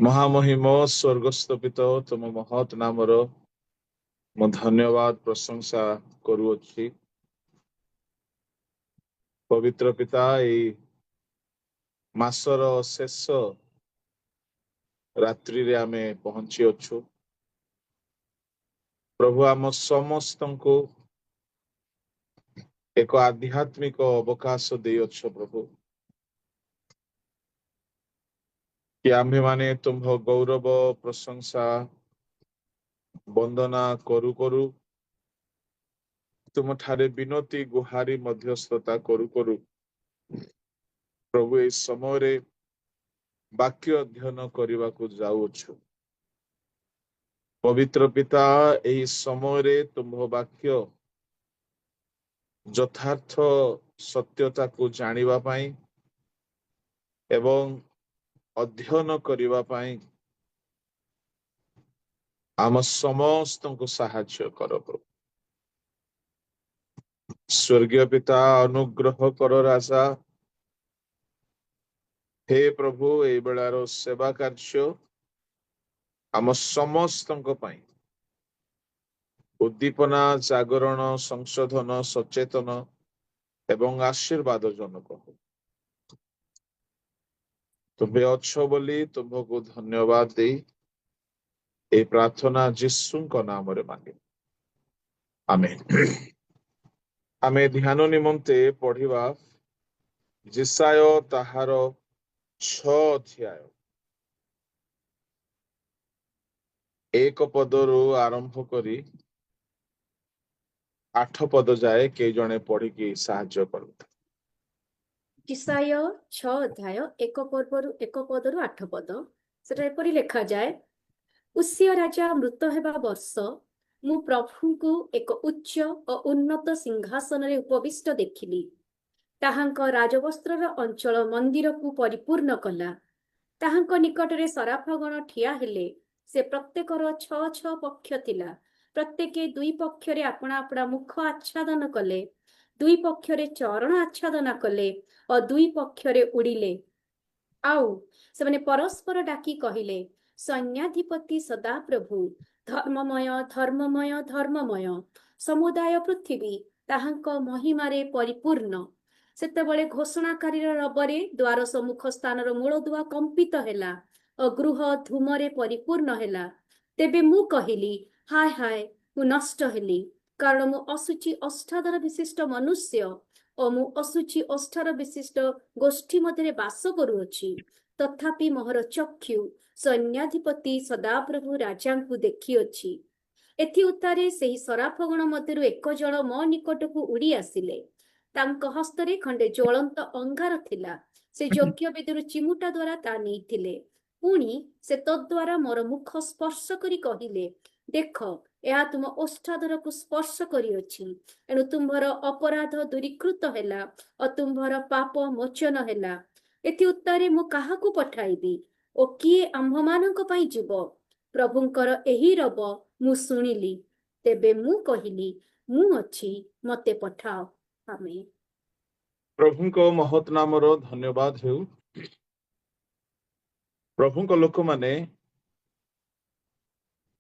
महामहिम स्वर्गस्थ पिता तुम महत नामर मु धन्यवाद प्रशंसा करुअछि। पवित्र पिता मासर शेष रात्रि रे आमे पहुंची अछु। प्रभु आम समस्त को एक आध्यात्मिक अवकाश दे अच्छ प्रभु कि आम्भे माने तुम गौरव प्रशंसा वंदना करू करू तुम ठारे विनती गुहारी मध्यस्थता करू करू प्रभु ए समय रे वाक्य अध्ययन करने को जाऊछु। पवित्र पिता एही समय रे तुम वाक्य यथार्थ सत्यता को जानिबा पाई एवं अध्ययन करने पाई आम समस्त को साहाय्य कर प्रभु। स्वर्गीय पिता अनुग्रह कर राजा। हे प्रभु ए बेलार सेवा कार्य आम समस्त उद्दीपना जागरण संशोधन सचेतन एवं आशीर्वाद जनक हो। तुम्हें अच्छो बोली तुमको धन्यवाद दे ए प्रार्थना यीशु नाम रे मांगे आमेन। आमे ध्यान निमंते पढ़िबा जेसाय ताहार 6 अध्याय 1 पदरु आरंभ करी 8 पद जाए के जने पढ़ी की साहाय्य करता। जिसाय 6 अध्याय 1 पदरु 8 पद सेटा एपरि लेखा जाए। उसिया राजा मृत हेबा वर्ष मु प्रभु को एक उच्च और उन्नत सिंहासन रे उपविष्ट देखिली। ताहांक राजवस्त्रर अंचल मंदिर को परिपूर्ण कला। ताहांक निकटरे सराफगण ठिया हेले। से प्रत्येकर 6 पक्ष थिला। प्रत्येके 2 पक्षरे आपणा आपणा मुख आच्छादन कले। 2 पक्षरे चरण आच्छादन कले और 2 पक्षरे उड़िले। आउ से परस्पर डाकी कहिले, सैन्याधिपति सदा प्रभु धर्ममय धर्ममय धर्ममय समुदाय पृथ्वी ताहांक महिमारे परिपूर्ण। सेतेबळे घोषणाकारीर रबरे द्वार सम्मुख स्थानर मूलदुआ कंपित हेला और गृह धूमरे परिपूर्ण हेला। तेबे मु कहिली, हाय हाय मु नष्ट हेली, कारण मु असुचि अष्टादर विशिष्ट मनुष्य और मु असुचि अष्टार विशिष्ट गोष्ठी मध्य बास करुअछि। तथापि मोहर चक्षु सैन्याधिपति सदाप्रभु राजा को देखिअछि। एथि उत्तारे सेही सराफगण मध्यरु एक जण मो निकटकू उड़ी आसिले। तांक हस्तरे खंडे ज्वलंत अंगार थिला। से यज्ञ वेदीर चिमुटा द्वारा ता नेइथिले। पुणी से तद्वारा मोर मुख स्पर्श करी कहिले, देख या तुम ओष्ठाधर को स्पर्श करिअछि। एणु तुम्भर अपराध दूरीकृत हेला और तुम्भर पाप मोचन हेला। एथि उत्तारे मु काहाकू पठाइबी ओ किए आम्भ मानक पई जीव? प्रभुंकर एही रब मु सुनिली। तेबे मु कहिली, मु अछि, मते पठाओ। आमेन। प्रभु को महत नाम रो धन्यवाद हेउ। प्रभु को लोक माने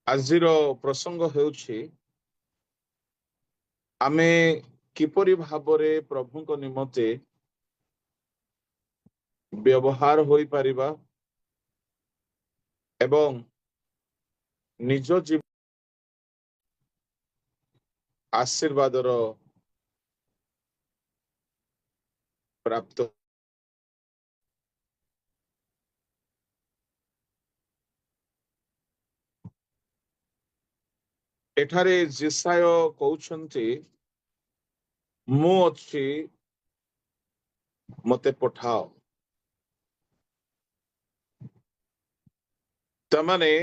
आजिर प्रसंग हेउछि आमे किपरि भाबरे प्रभु को निमते व्यवहार होई परिबा एवं निज जीवन आशीर्वादर प्राप्त। एठारे जेसाय कहउछन्ति मु अछि, मते पठाओ। तमाने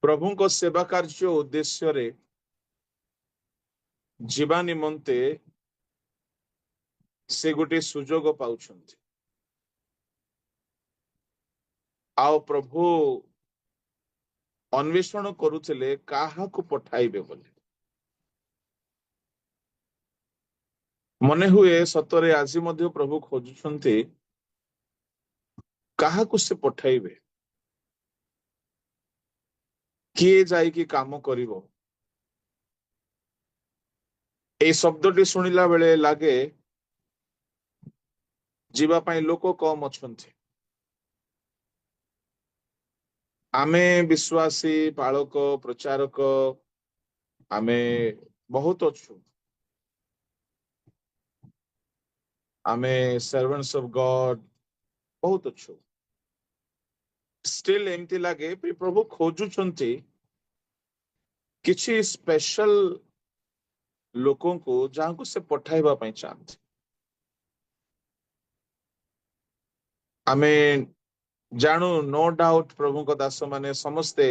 प्रभु को सेवा कार्य उद्देश्य रे जीवा निमंते से गोटे सुजोग पाउछन्ति। आओ प्रभु अन्वेषण करुथिले काहाकू पठाइबे बोली। मने हुए सतरे आज मध्य प्रभु खोजुछन्ति କାହାକୁ ସେ ପଠାଇବେ, କିଏ ଯାଇକି କାମ କରିବ। ଏଇ ଶବ୍ଦଟି ଶୁଣିଲା ବେଳେ ଲାଗେ ଯିବା ପାଇଁ ଲୋକ କମ ଅଛନ୍ତି। ଆମେ ବିଶ୍ୱାସୀ, ପାଳକ, ପ୍ରଚାରକ ଆମେ ବହୁତ ଅଛୁ। ଆମେ ସର୍ଭେଣ୍ଟସ୍ ଅଫ ଗଡ ବହୁତ ଅଛୁ। ଷ୍ଟିଲ୍ ଏମିତି ଲାଗେ ପ୍ରଭୁ ଖୋଜୁଛନ୍ତି କିଛି ସ୍ପେଶାଲ ଲୋକଙ୍କୁ ଯାହାଙ୍କୁ ସେ ପଠାଇବା ପାଇଁ ଚାହାନ୍ତି। ଆମେ ଜାଣୁ नो डाउट ପ୍ରଭୁଙ୍କ ଦାସ ମାନେ ସମସ୍ତେ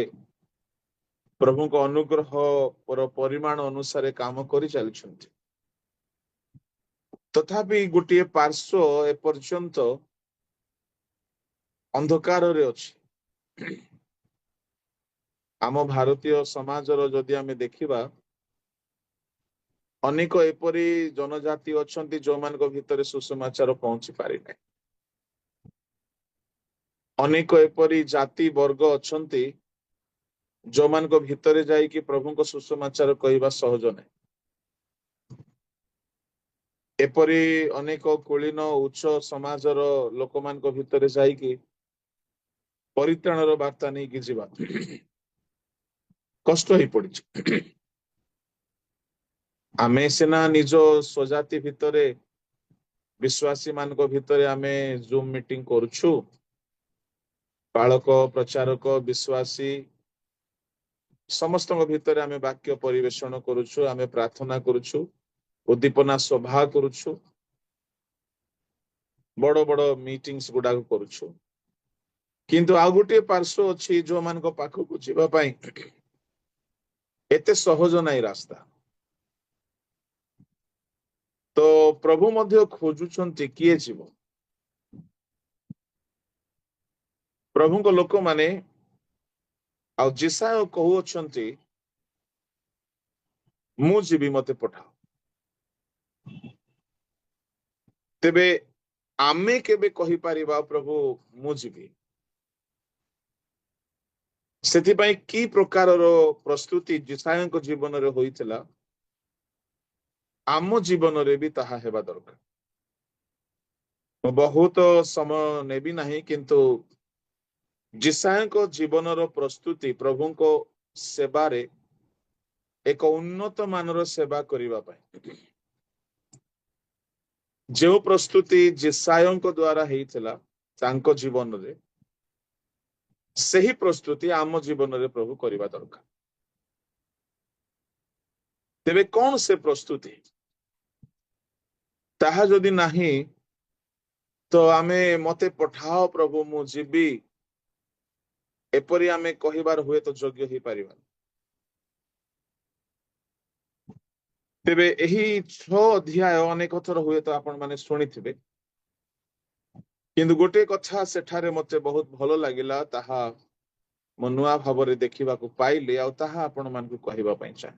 ପ୍ରଭୁଙ୍କ ଅନୁଗ୍ରହର ପରିମାଣ ଅନୁସାରେ କାମ କରି ଚାଲିଛନ୍ତି। ତଥାପି ଗୋଟିଏ ପାର୍ଶ୍ୱ ଏପର୍ଯ୍ୟନ୍ତ ଅନ୍ଧକାରରେ ଅଛି। ଆମ ଭାରତୀୟ ସମାଜର ଯଦି ଆମେ ଦେଖିବା, ଅନେକ ଏପରି ଜନଜାତି ଅଛନ୍ତି ଯୋଉମାନଙ୍କ ଭିତରେ ସୁସମାଚାର ପହଞ୍ଚି ପାରିନାହିଁ। ଅନେକ ଏପରି ଜାତି ବର୍ଗ ଅଛନ୍ତି ଯୋଉମାନଙ୍କ ଭିତରେ ଯାଇକି ପ୍ରଭୁଙ୍କ ସୁସମାଚାର କହିବା ସହଜ ନାହିଁ। ଏପରି ଅନେକ କୁଳୀନ ଉଚ୍ଚ ସମାଜର ଲୋକମାନଙ୍କ ଭିତରେ ଯାଇକି ପରିତ୍ରାଣର ବାର୍ତ୍ତା ନେଇକି ଯିବା କଷ୍ଟ ହେଇ ପଡିଛି। ଆମେ ସିନା ନିଜ ସ୍ୱଜାତି ଭିତରେ, ବିଶ୍ୱାସୀ ମାନଙ୍କ ଭିତରେ ଆମେ ଜୁମ୍ ମିଟିଂ କରୁଛୁ, ପାଳକ, ପ୍ରଚାରକ, ବିଶ୍ୱାସୀ ସମସ୍ତଙ୍କ ଭିତରେ ଆମେ ବାକ୍ୟ ପରିବେଷଣ କରୁଛୁ, ଆମେ ପ୍ରାର୍ଥନା କରୁଛୁ, ଉଦ୍ଦୀପନା ସଭା କରୁଛୁ, ବଡ ବଡ ମିଟିଂସ୍ ଗୁଡାକ କରୁଛୁ। କିନ୍ତୁ ଆଉ ଗୋଟିଏ ପାର୍ଶ୍ୱ ଅଛି ଯୋଉମାନଙ୍କ ପାଖକୁ ଯିବା ପାଇଁ ଏତେ ସହଜ ନାହିଁ ରାସ୍ତା। ତ ପ୍ରଭୁ ମଧ୍ୟ ଖୋଜୁଛନ୍ତି କିଏ ଯିବ। ପ୍ରଭୁଙ୍କ ଲୋକମାନେ ଆଉ ଯେସାୟ କହୁଅଛନ୍ତି ମୁଁ ଯିବି, ମତେ ପଠାଅ। ତେବେ ଆମେ କେବେ କହିପାରିବା ପ୍ରଭୁ ମୁଁ ଯିବି? ସେଥିପାଇଁ କି ପ୍ରକାରର ପ୍ରସ୍ତୁତି ଯେସାୟଙ୍କ ଜୀବନରେ ହୋଇଥିଲା, ଆମ ଜୀବନରେ ବି ତାହା ହେବା ଦରକାର। ମୁଁ ବହୁତ ସମୟ ନେବି ନାହିଁ, କିନ୍ତୁ ଯେସାୟଙ୍କ ଜୀବନର ପ୍ରସ୍ତୁତି ପ୍ରଭୁଙ୍କ ସେବାରେ ଏକ ଉନ୍ନତ ମାନର ସେବା କରିବା ପାଇଁ ଯେଉଁ ପ୍ରସ୍ତୁତି ଯେସାୟଙ୍କ ଦ୍ୱାରା ହେଇଥିଲା ତାଙ୍କ ଜୀବନରେ, ସେହି ପ୍ରସ୍ତୁତି ଆମ ଜୀବନରେ ପ୍ରଭୁ କରିବା ଦରକାର। ତେବେ କଣ ସେ ପ୍ରସ୍ତୁତି? ତାହା ଯଦି ନାହିଁ ତ ଆମେ ମତେ ପଠାଅ ପ୍ରଭୁ ମୁଁ ଯିବି ଏପରି ଆମେ କହିବାର ହୁଏତ ଯୋଗ୍ୟ ହେଇପାରିବାନି। ତେବେ ଏହି 6 ଅଧ୍ୟାୟ ଅନେକ ଥର ହୁଏତ ଆପଣ ମାନେ ଶୁଣିଥିବେ, କିନ୍ତୁ ଗୋଟେ କଥା ସେଠାରେ ମତେ ବହୁତ ଭଲ ଲାଗିଲା, ତାହା ମୁଁ ନୂଆ ଭାବରେ ଦେଖିବାକୁ ପାଇଲି, ଆଉ ତାହା ଆପଣ ମାନଙ୍କୁ କହିବା ପାଇଁ ଚାହେଁ।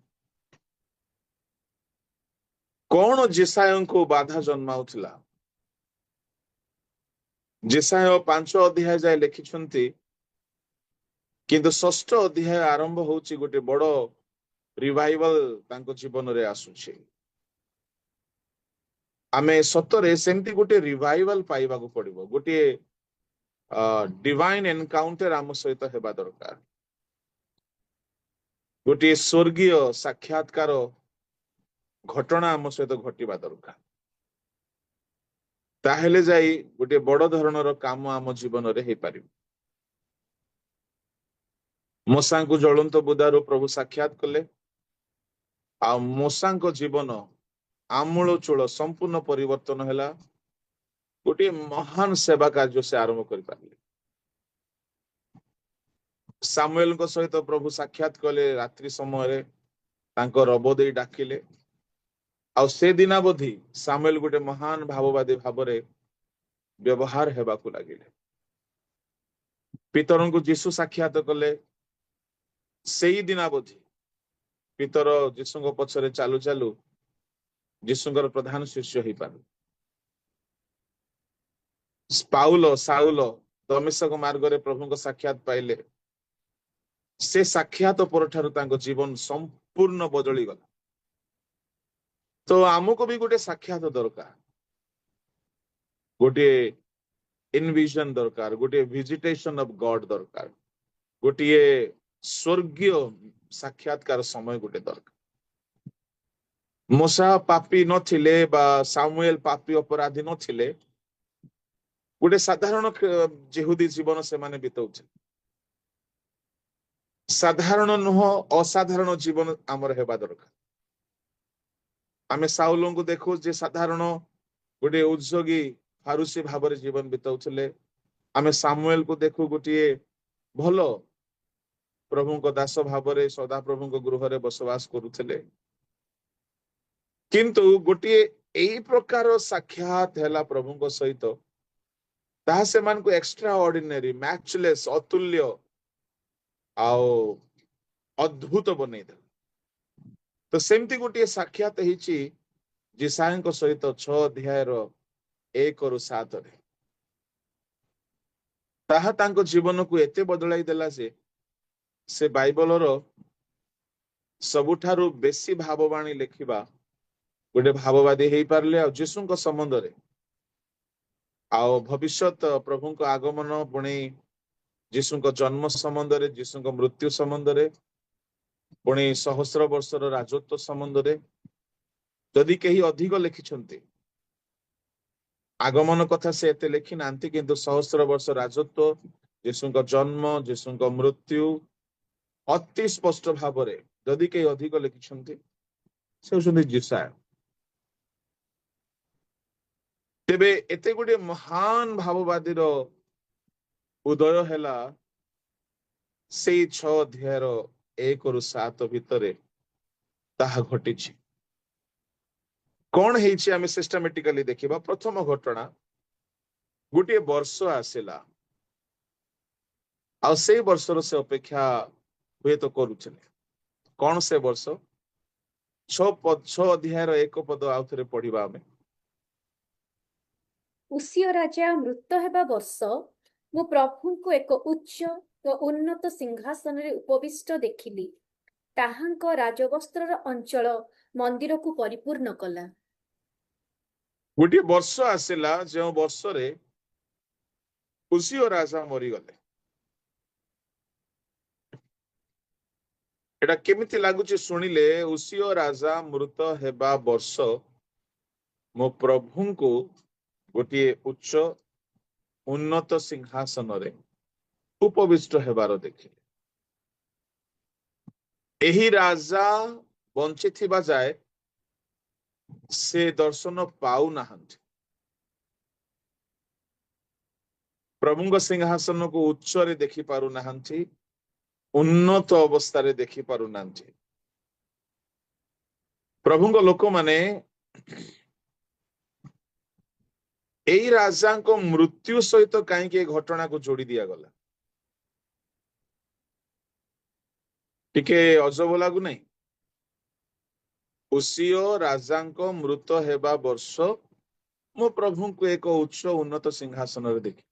କଣ ଯେସାୟଙ୍କୁ ବାଧା ଜନ୍ମାଉଥିଲା? ଯେସାୟ 5 ଅଧ୍ୟାୟ ଯାଏ ଲେଖିଛନ୍ତି, କିନ୍ତୁ 6ଠ ଅଧ୍ୟାୟ ଆରମ୍ଭ ହଉଛି ଗୋଟେ ବଡ ରିଭାଇଭାଲ ତାଙ୍କ ଜୀବନରେ ଆସୁଛି। ଆମେ ସତରେ ସେମିତି ଗୋଟେ ରିଭାଇଭାଲ ପାଇବାକୁ ପଡିବ, ଗୋଟିଏ ଡିଭାଇନ ଏନକାଉଣ୍ଟର ଆମ ସହିତ ହେବା ଦରକାର, ଗୋଟିଏ ସ୍ୱର୍ଗୀୟ ସାକ୍ଷାତକାର ଘଟଣା ଆମ ସହିତ ଘଟିବା ଦରକାର। ତାହେଲେ ଯାଇ ଗୋଟିଏ ବଡ ଧରଣର କାମ ଆମ ଜୀବନରେ ହେଇପାରିବ। ମୂଷାଙ୍କୁ ଜ୍ୱଳନ୍ତ ବୁଦାରୁ ପ୍ରଭୁ ସାକ୍ଷାତ କଲେ, ଆଉ ମୂଷାଙ୍କ ଜୀବନ ଆମୂଳ ଚୂଳ ସମ୍ପୂର୍ଣ୍ଣ ପରିବର୍ତ୍ତନ ହେଲା। ଗୋଟିଏ ମହାନ ସେବା କାର୍ଯ୍ୟ ସେ ଆରମ୍ଭ କରିପାରିଲେ। ସାମୁଏଲଙ୍କ ସହିତ ପ୍ରଭୁ ସାକ୍ଷାତ କଲେ ରାତ୍ରି ସମୟରେ, ତାଙ୍କ ରବ ଦେଇ ଡାକିଲେ, ଆଉ ସେ ଦିନାବଧି ସାମୁଏଲ ଗୋଟେ ମହାନ ଭାବବାଦୀ ଭାବରେ ବ୍ୟବହାର ହେବାକୁ ଲାଗିଲେ। ପିତରଙ୍କୁ ଯୀଶୁ ସାକ୍ଷାତ କଲେ, ସେଇ ଦିନାବଧି ପିତର ଯୀଶୁଙ୍କ ପଛରେ ଚାଲୁ ଚାଲୁ ଯୀଶୁଙ୍କର ପ୍ରଧାନ ଶିଷ୍ୟ ହେଇପାରିଲେ। ପାଉଲ, ସାଉଲ ଦମିଶକ ମାର୍ଗରେ ପ୍ରଭୁଙ୍କ ସାକ୍ଷାତ ପାଇଲେ, ସେ ସାକ୍ଷାତ ପରଠାରୁ ତାଙ୍କ ଜୀବନ ସମ୍ପୂର୍ଣ୍ଣ ବଦଳିଗଲା। ତ ଆମକୁ ବି ଗୋଟେ ସାକ୍ଷାତ ଦରକାର, ଗୋଟିଏ ଇନଭିଜନ ଦରକାର, ଗୋଟିଏ ଭିଜିଟେସନ ଅଫ ଗଡ ଦରକାର, ଗୋଟିଏ ସ୍वर्ଗୀୟ ସାକ୍ଷାତକାର ସମୟ ଗୋଟେ ଦରକାର। ମୋଶା ପାପୀ ନଥିଲେ ବା ସାମୁଏଲ ପାପୀ ଅପରାଧୀ ନଥିଲେ, ଗୋଟେ ସାଧାରଣ ଯେହୁଦୀ ଜୀବନ ସେମାନେ ବିତଉଥିଲେ। ସାଧାରଣ ନୁହଁ, ଅସାଧାରଣ ଜୀବନ ଆମର ହେବା ଦରକାର। ଆମେ ସାଉଲଙ୍କୁ ଦେଖୁ ଯେ ସାଧାରଣ ଗୋଟେ ଉଦ୍ଯୋଗୀ ଫାରୁସୀ ଭାବରେ ଜୀବନ ବିତାଉଥିଲେ। ଆମେ ସାମୁଏଲକୁ ଦେଖୁ ଗୋଟିଏ ଭଲ ପ୍ରଭୁଙ୍କ ଦାସ ଭାବରେ ସଦାପ୍ରଭୁଙ୍କ ଗୃହରେ ବସବାସ କରୁଥିଲେ। କିନ୍ତୁ ଗୋଟିଏ ଏଇ ପ୍ରକାର ସାକ୍ଷାତ ହେଲା ପ୍ରଭୁଙ୍କ ସହିତ, ତାହା ସେମାନଙ୍କୁ ଏକ୍ସଟ୍ରା ଅର୍ଡିନାରୀ, ମ୍ୟାଚଲେସ୍, ଅତୁଲ୍ୟ ଆଉ ଅଦ୍ଭୁତ ବନେଇଦେଲା। ତ ସେମିତି ଗୋଟିଏ ସାକ୍ଷାତ ହେଇଛି ଯିଶାୟଙ୍କ ସହିତ 6 ଅଧ୍ୟାୟର 1ରୁ 7ରେ। ତାହା ତାଙ୍କ ଜୀବନକୁ ଏତେ ବଦଳାଇ ଦେଲା ଯେ ସେ ବାଇବଲର ସବୁଠାରୁ ବେଶୀ ଭାବବାଣୀ ଲେଖିବା ଗୋଟେ ଭାବବାଦୀ ହେଇପାରିଲେ। ଆଉ ଯୀଶୁଙ୍କ ସମ୍ବନ୍ଧରେ, ଆଉ ଭବିଷ୍ୟତ ପ୍ରଭୁଙ୍କ ଆଗମନ, ପୁଣି ଯୀଶୁଙ୍କ ଜନ୍ମ ସମ୍ବନ୍ଧରେ, ଯୀଶୁଙ୍କ ମୃତ୍ୟୁ ସମ୍ବନ୍ଧରେ, ପୁଣି ସହସ୍ର ବର୍ଷର ରାଜତ୍ୱ ସମ୍ବନ୍ଧରେ ଯଦି କେହି ଅଧିକ ଲେଖିଛନ୍ତି, ଆଗମନ କଥା ସେ ଏତେ ଲେଖି ନାହାନ୍ତି, କିନ୍ତୁ ସହସ୍ର ବର୍ଷ ରାଜତ୍ୱ, ଯୀଶୁଙ୍କ ଜନ୍ମ, ଯୀଶୁଙ୍କ ମୃତ୍ୟୁ ଅତି ସ୍ପଷ୍ଟ ଭାବରେ ଯଦି କେହି ଅଧିକ ଲେଖିଛନ୍ତି, ସେ ହେଉଛନ୍ତି ଯିଶାୟ। ତେବେ ଏତେ ଗୋଟିଏ ମହାନ ଭାବବାଦୀର ଉଦୟ ହେଲା ସେଇ 6 ଅଧ୍ୟାୟର 1ରୁ 7 ଭିତରେ। ତାହା ଘଟିଛି। କଣ ହେଇଛି ଆମେ ସିଷ୍ଟମେଟିକାଲି ଦେଖିବା। ପ୍ରଥମ ଘଟଣା, ଗୋଟିଏ ବର୍ଷ ଆସିଲା, ଆଉ ସେଇ ବର୍ଷର ସେ ଅପେକ୍ଷା ହୁଏତ କରୁଥିଲେ। କଣ ସେ ବର୍ଷ? 6 ଅଧ୍ୟାୟର 1 ପଦ ଆଉ ଥରେ ପଢିବା ଆମେ। ଉସିୟ ରାଜା ମୃତ ହେବା ବର୍ଷ ମୁଁ ପ୍ରଭୁଙ୍କୁ ଏକ ଉଚ୍ଚ ଓ ଉନ୍ନତ ସିଂହାସନରେ ଉପବିଷ୍ଟ ଦେଖିଲି। ତାହାଙ୍କ ରାଜବସ୍ତ୍ରର ଅଞ୍ଚଳ ମନ୍ଦିରକୁ ପରିପୂର୍ଣ୍ଣ କଲା। ଗୋଟିଏ ବର୍ଷ ଆସିଲା ଯେଉଁ ବର୍ଷରେ ଉସିୟ ରାଜା ମରିଗଲେ। ଏଟା କେମିତି ଲାଗୁଛି ଶୁଣିଲେ? ଉସିୟ ରାଜା ମୃତ ହେବା ବର୍ଷ ମୋ ପ୍ରଭୁଙ୍କୁ ଗୋଟିଏ ଉଚ୍ଚ ଉନ୍ନତ ସିଂହାସନରେ ଉପବିଷ୍ଟ ହେବାର ଦେଖିଲେ। ଏହି ରାଜା ବଞ୍ଚିଥିବା ଯାଏ ସେ ଦର୍ଶନ ପାଉନାହାନ୍ତି। ପ୍ରଭୁଙ୍କ ସିଂହାସନକୁ ଉଚ୍ଚରେ ଦେଖି ପାରୁନାହାନ୍ତି, ଉନ୍ନତ ଅବସ୍ଥାରେ ଦେଖି ପାରୁନାହାନ୍ତି। ପ୍ରଭୁଙ୍କ ଲୋକମାନେ ଏଇ ରାଜାଙ୍କ ମୃତ୍ୟୁ ସହିତ କାହିଁକି ଏ ଘଟଣାକୁ ଯୋଡି ଦିଆଗଲା? ଟିକେ ଅଜବ ଲାଗୁନାହିଁ? ଉସିୟ ରାଜାଙ୍କ ମୃତ ହେବା ବର୍ଷ ମୋ ପ୍ରଭୁଙ୍କୁ ଏକ ଉଚ୍ଚ ଉନ୍ନତ ସିଂହାସନରେ ଦେଖି।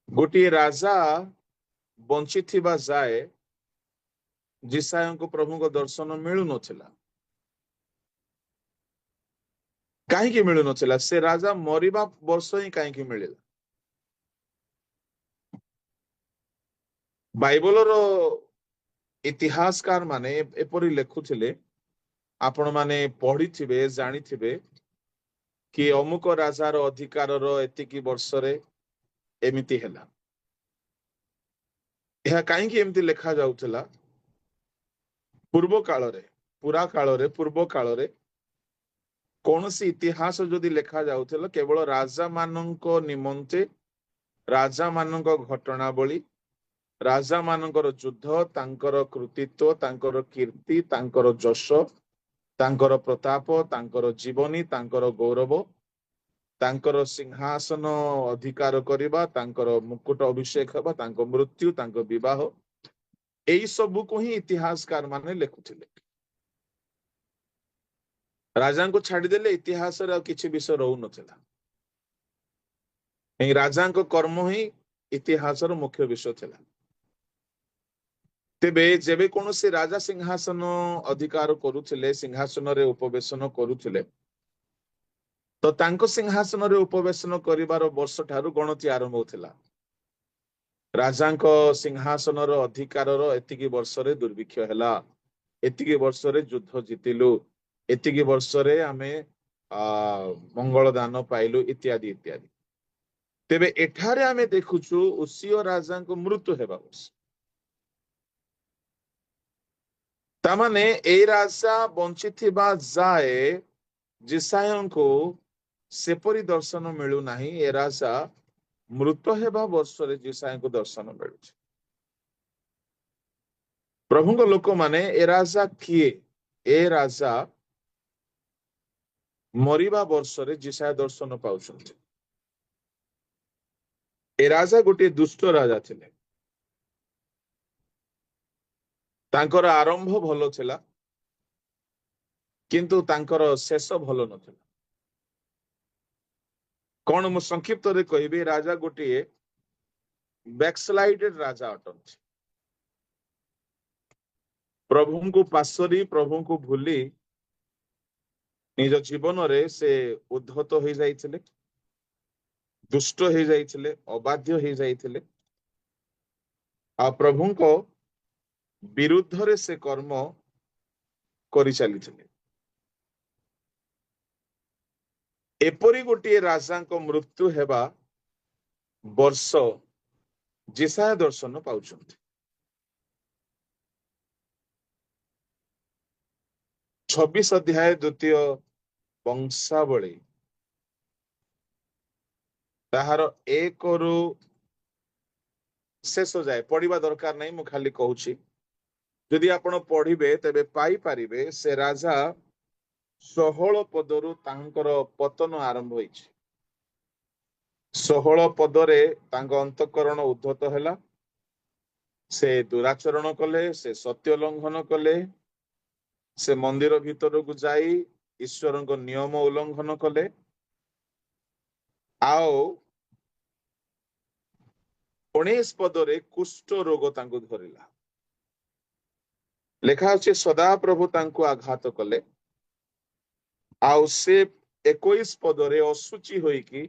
ଗୋଟିଏ ରାଜା ବଞ୍ଚିଥିବା ଯାଏ ଯିଶାୟଙ୍କୁ ପ୍ରଭୁଙ୍କ ଦର୍ଶନ ମିଳୁନଥିଲା। କାହିଁକି ମିଳୁନଥିଲା? ସେ ରାଜା ମରିବା ବର୍ଷ ହିଁ କାହିଁକି ମିଳିଲା? ବାଇବଲର ଇତିହାସକାର ମାନେ ଏପରି ଲେଖୁଥିଲେ, ଆପଣ ମାନେ ପଢିଥିବେ, ଜାଣିଥିବେ କି ଅମୁକ ରାଜାର ଅଧିକାରର ଏତିକି ବର୍ଷରେ ଏମିତି ହେଲା। ଏହା କାହିଁକି ଏମିତି ଲେଖା ଯାଉଥିଲା? ପୂର୍ବ କାଳରେ, ପୂର୍ବ କାଳରେ କୌଣସି ଇତିହାସ ଯଦି ଲେଖା ଯାଉଥିଲା, କେବଳ ରାଜା ମାନଙ୍କ ନିମନ୍ତେ, ରାଜା ମାନଙ୍କ ଘଟଣାବଳୀ, ରାଜା ମାନଙ୍କର ଯୁଦ୍ଧ, ତାଙ୍କର କୃତିତ୍ୱ, ତାଙ୍କର କୀର୍ତ୍ତି, ତାଙ୍କର ଯଶ, ତାଙ୍କର ପ୍ରତାପ, ତାଙ୍କର ଜୀବନୀ, ତାଙ୍କର ଗୌରବ, ତାଙ୍କର ସିଂହାସନ ଅଧିକାର କରିବା, ତାଙ୍କର ମୁକୁଟ ଅଭିଷେକ ହେବା, ତାଙ୍କ ମୃତ୍ୟୁ, ତାଙ୍କ ବିବାହ, ଏଇ ସବୁକୁ ହିଁ ଇତିହାସକାର ମାନେ ଲେଖୁଥିଲେ। ରାଜାଙ୍କୁ ଛାଡିଦେଲେ ଇତିହାସରେ ଆଉ କିଛି ବିଷୟ ରହୁନଥିଲା। ଏହି ରାଜାଙ୍କ କର୍ମ ହିଁ ଇତିହାସର ମୁଖ୍ୟ ବିଷୟ ଥିଲା। ତେବେ ଯେବେ କୌଣସି ରାଜା ସିଂହାସନ ଅଧିକାର କରୁଥିଲେ, ସିଂହାସନରେ ଉପବେଶନ କରୁଥିଲେ, ତ ତାଙ୍କ ସିଂହାସନରେ ଉପବେଶନ କରିବାର ବର୍ଷ ଠାରୁ ଗଣତି ଆରମ୍ଭ ହେଉଥିଲା। ରାଜାଙ୍କ ସିଂହାସନର ଅଧିକାରର ଏତିକି ବର୍ଷରେ ଦୁର୍ଭିକ୍ଷ ହେଲା, ଏତିକି ବର୍ଷରେ ଯୁଦ୍ଧ ଜିତିଲୁ, ଏତିକି ବର୍ଷରେ ଆମେ ମଙ୍ଗଳ ଦାନ ପାଇଲୁ, ଇତ୍ୟାଦି ଇତ୍ୟାଦି। ତେବେ ଏଠାରେ ଆମେ ଦେଖୁଛୁ ଉସିୟ ରାଜାଙ୍କ ମୃତ୍ୟୁ ହେବା ବର୍ଷ। ତାମାନେ ଏଇ ରାଜା ବଞ୍ଚିଥିବା ଯାଏ ଜିସାୟଙ୍କୁ ସେପରି ଦର୍ଶନ ମିଳୁନାହିଁ। ଏ ରାଜା ମୃତ ହେବା ବର୍ଷରେ ଜିସାୟଙ୍କୁ ଦର୍ଶନ ମିଳୁଛି। ପ୍ରଭୁଙ୍କ ଲୋକମାନେ ଏ ରାଜା କିଏ? ଏ ରାଜା ମରିବା ବର୍ଷରେ ଜିସାୟ ଦର୍ଶନ ପାଉଛନ୍ତି। ଏ ରାଜା ଗୋଟିଏ ଦୁଷ୍ଟ ରାଜା ଥିଲେ। ତାଙ୍କର ଆରମ୍ଭ ଭଲ ଥିଲା, କିନ୍ତୁ ତାଙ୍କର ଶେଷ ଭଲ ନଥିଲା। କଣ ମୁଁ ସଂକ୍ଷିପ୍ତରେ କହିବି, ରାଜା ଗୋଟିଏ ବ୍ୟାକସ୍ଲାଇଡେଡ ରାଜା ଅଟନ୍ତି। ପ୍ରଭୁଙ୍କୁ ପାଶୋରି, ପ୍ରଭୁଙ୍କୁ ଭୁଲି ନିଜ ଜୀବନରେ ସେ ଉଦ୍ଧତ ହୋଇଯାଇଥିଲେ, ଦୁଷ୍ଟ ହେଇଯାଇଥିଲେ, ଅବାଧ୍ୟ ହେଇଯାଇଥିଲେ, ଆଉ ପ୍ରଭୁଙ୍କ ବିରୁଦ୍ଧରେ ସେ କର୍ମ କରିଚାଲିଥିଲେ। ଏପରି ଗୋଟିଏ ରାଜାଙ୍କ ମୃତ୍ୟୁ ହେବା ବର୍ଷ ଜିସାୟ ଦର୍ଶନ ପାଉଛନ୍ତି। 26 ଅଧ୍ୟାୟ ଦ୍ୱିତୀୟ ବଂଶାବଳୀ ତାହାର 1ରୁ ଶେଷ ଯାଏ ପଢିବା ଦରକାର ନାହିଁ, ମୁଁ ଖାଲି କହୁଛି। ଯଦି ଆପଣ ପଢିବେ ତେବେ ପାଇପାରିବେ ସେ ରାଜା 16 ପଦରୁ ତାଙ୍କର ପତନ ଆରମ୍ଭ ହୋଇଛି। 16 ପଦରେ ତାଙ୍କ ଅନ୍ତଃକରଣ ଉଦ୍ଧତ ହେଲା, ସେ ଦୁରାଚରଣ କଲେ, ସେ ସତ୍ୟ ଲଙ୍ଘନ କଲେ, ସେ ମନ୍ଦିର ଭିତରକୁ ଯାଇ ଈଶ୍ୱରଙ୍କ ନିୟମ ଉଲ୍ଲଂଘନ କଲେ, ଆଉ 19 ପଦରେ କୁଷ୍ଠ ରୋଗ ତାଙ୍କୁ ଧରିଲା। ଲେଖା ଅଛି ସଦାପ୍ରଭୁ ତାଙ୍କୁ ଆଘାତ କଲେ, ଆଉ ସେ 21 ପଦରେ ଅଶୁଚି ହୋଇକି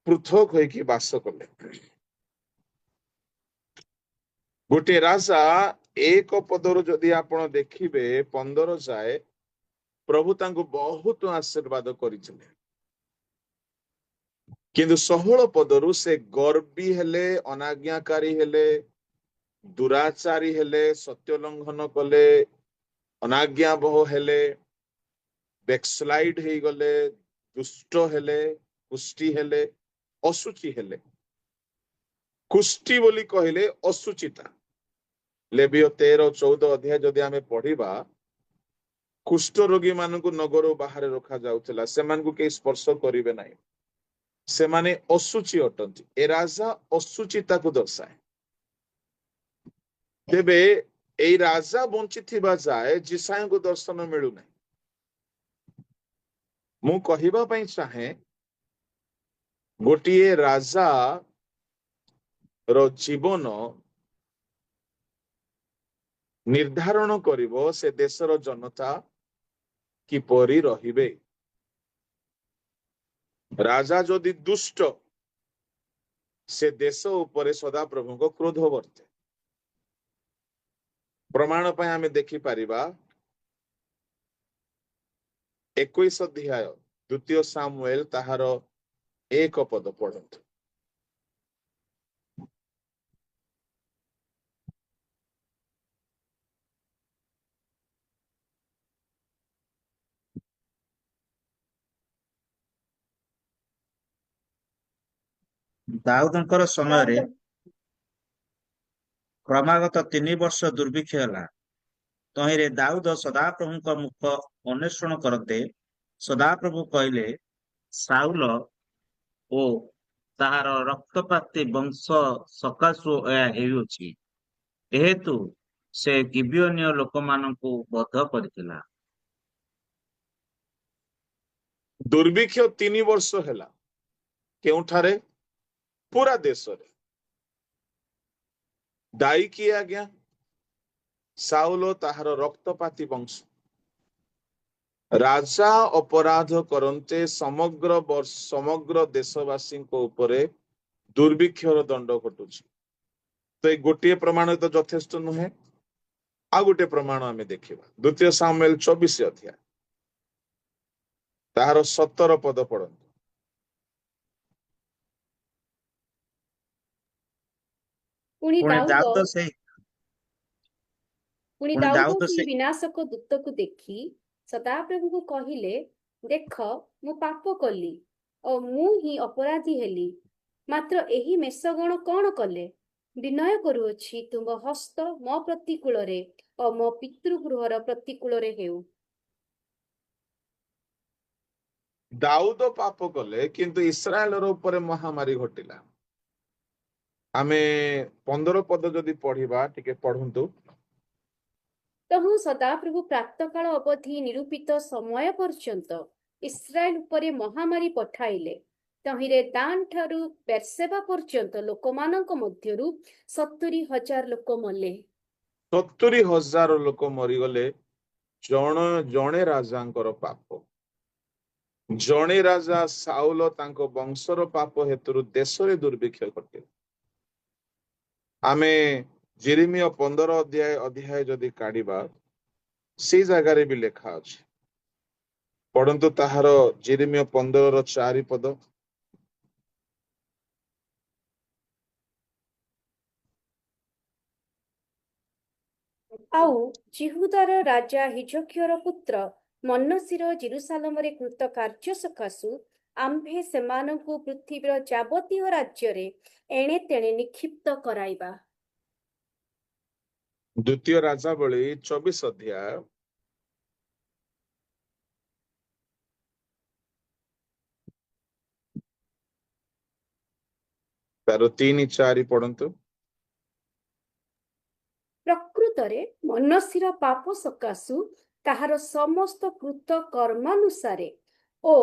ପୃଥକ ହୋଇକି ବାସ କଲେ। ଗୋଟିଏ ରାଜା 1 ପଦରୁ ଯଦି ଆପଣ ଦେଖିବେ 15 ଯାଏ, ପ୍ରଭୁ ତାଙ୍କୁ ବହୁତ ଆଶୀର୍ବାଦ କରିଥିଲେ, କିନ୍ତୁ 16 ପଦରୁ ସେ ଗର୍ବୀ ହେଲେ, ଅନାଜ୍ଞାକାରୀ ହେଲେ, ଦୁରାଚାରୀ ହେଲେ, ସତ୍ୟ ଲଙ୍ଘନ କଲେ, ଅନାଜ୍ଞାବହ ହେଲେ, ବ୍ୟାକସ୍ଲାଇଡ ହେଇଗଲେ, ଦୁଷ୍ଟ ହେଲେ, କୁଷ୍ଟି ହେଲେ, ଅଶୁଚି ହେଲେ। କୁଷ୍ଟି ବୋଲି କହିଲେ ଅଶୁଚିତା। ଲେବିୟ 13-14 ଅଧ୍ୟାୟ ଯଦି ଆମେ ପଢିବା, କୁଷ୍ଠ ରୋଗୀ ମାନଙ୍କୁ ନଗର ବାହାରେ ରଖାଯାଉଥିଲା, ସେମାନଙ୍କୁ କେହି ସ୍ପର୍ଶ କରିବେ ନାହିଁ, ସେମାନେ ଅଶୁଚି ଅଟନ୍ତି। ଏ ରାଜା ଅଶୁଚିତାକୁ ଦର୍ଶାଏ। ତେବେ ଏଇ ରାଜା ବଞ୍ଚିଥିବା ଯାଏ ଜିସାୟଙ୍କୁ ଦର୍ଶନ ମିଳୁନାହିଁ। ମୁଁ କହିବା ପାଇଁ ଚାହେଁ, ଗୋଟିଏ ରାଜା ର ଜୀବନ ନିର୍ଦ୍ଧାରଣ କରିବ ସେ ଦେଶର ଜନତା କିପରି ରହିବେ। ରାଜା ଯଦି ଦୁଷ୍ଟ, ସେ ଦେଶ ଉପରେ ସଦାପ୍ରଭୁଙ୍କ କ୍ରୋଧ ବର୍ତ୍ତେ। ପ୍ରମାଣ ପାଇଁ ଆମେ ଦେଖିପାରିବା 21 ଅଧ୍ୟାୟ 2 ସାମୁଏଲ ତାହାର 1 ପଦ ପଢନ୍ତୁ। ଦାଉଦଙ୍କର ସମୟରେ କ୍ରମାଗତ 3 ବର୍ଷ ଦୁର୍ଭିକ୍ଷ ହେଲା। ତହିଁରେ ଦାଉଦ ସଦାପ୍ରଭୁଙ୍କ ମୁଖ ଅନ୍ୱେଷଣ କରନ୍ତେ ସଦାପ୍ରଭୁ କହିଲେ, ସାଉଲ ଓ ତାହାର ରକ୍ତପାତୀ ବଂଶ ସକାଶୁ ଏହା ହେଉଅଛି, ଯେହେତୁ ସେ ଗିବିଓନୀୟ ଲୋକମାନଙ୍କୁ ବଧ କରିଥିଲା। ଦୁର୍ଭିକ୍ଷ 3 ବର୍ଷ ହେଲା, କେଉଁଠାରେ? ପୁରା ଦେଶରେ। ଦାୟୀ କିଏ ଆଜ୍ଞା? ସାଉଲ ତାହାର ରକ୍ତପାତୀ ବଂଶ। ରାଜା ଅପରାଧ କରନ୍ତେ ସମଗ୍ର ଦେଶବାସୀଙ୍କ ଉପରେ ଦୁର୍ଭିକ୍ଷର ଦଣ୍ଡ ଘଟୁଛି। ତ ଏଇ ଗୋଟିଏ ପ୍ରମାଣ ତ ଯଥେଷ୍ଟ ନୁହେଁ। ଆଉ ଗୋଟେ ପ୍ରମାଣ ଆମେ ଦେଖିବା, 2 ସାମୁଏଲ 24 ଅଧ୍ୟାୟ ତାହାର 17 ପଦ ପଢନ୍ତୁ। ପୁଣି ପୁଣି ଦାଉଦ ଦାଉଦ ସେଇ ପୁଣି ପୁଣି ଦାଉଦ ଦାଉଦ ସେହି ସେଇ ବିନାଶକ ଦୂତକୁ ଦେଖି ସଦାପ୍ରଭୁଙ୍କୁ କହିଲେ, ଦେଖ ମୁଁ ପାପ କଲି ଓ ମୁଁ ହିଁ ଅପରାଧୀ ହେଲି। ମାତ୍ର ଏହି ମେଷଗଣ କଣ କଲେ? ବିନୟ କରୁଅଛି ତୁମ ହସ୍ତ ମୋ ପ୍ରତିକୂଳରେ ଓ ମୋ ପିତୃଗୃହର ପ୍ରତିକୂଳରେ ହେଉ। ଦାଉଦ ପାପ କଲେ, କିନ୍ତୁ ଇସ୍ରାଏଲର ଉପରେ ମହାମାରୀ ଘଟିଲା। ଆମେ 15 ପଦ ଯଦି ପଢିବା, ଟିକେ ପଢନ୍ତୁ। ତହୁ ସଦାପ୍ରଭୁ ପ୍ରାତଃକାଳ ଅବଧି ନିରୂପିତ ସମୟ ପର୍ଯ୍ୟନ୍ତ ଇସ୍ରାଏଲ ଉପରେ ମହାମାରୀ ପଠାଇଲେ। ତହିଁରେ ଦାନ ଠାରୁ ବେର୍ସେବା ପର୍ଯ୍ୟନ୍ତ ଲୋକମାନଙ୍କ ମଧ୍ୟରୁ 70,000 ଲୋକ ମଲେ। 70,000 ଲୋକ ମରିଗଲେ। ଜଣେ ରାଜାଙ୍କର ପାପ। ଜଣେ ରାଜା ସାଉଲ ତାଙ୍କ ବଂଶର ପାପ ହେତୁରୁ ଦେଶରେ ଦୁର୍ଭିକ୍ଷ ଘଟେ। ଆମେ ଜେରେମିୟ 15 ଅଧ୍ୟାୟ ଯଦି କାଢିବା, ସେଇ ଜାଗାରେ ବି ଲେଖା ଅଛି। ପଢନ୍ତୁ ତାହାର ଜେରେମିୟ 15ର 4 ପଦ। ଆଉ ଜିହୁଦାର ରାଜା ହିଜକିୟର ପୁତ୍ର ମନୋସିର ଜେରୁସାଲେମରେ କୃତ କାର୍ଯ୍ୟ ସକାଶୁ ଆମ୍ଭେ ସେମାନଙ୍କୁ ପୃଥିବୀର ଯାବତୀୟ ରାଜ୍ୟରେ ଏଣେ ତେଣେ ନିକ୍ଷିପ୍ତ କରାଇବା। 2 ରାଜାବଳୀ 24 ଅଧ୍ୟାୟ ତାର 3-4 ପଢନ୍ତୁ। ପ୍ରକୃତରେ ମନୋସିର ପାପ ସକାଶୁ ତାହାର ସମସ୍ତ କୃତ କର୍ମାନୁସାରେ ଓ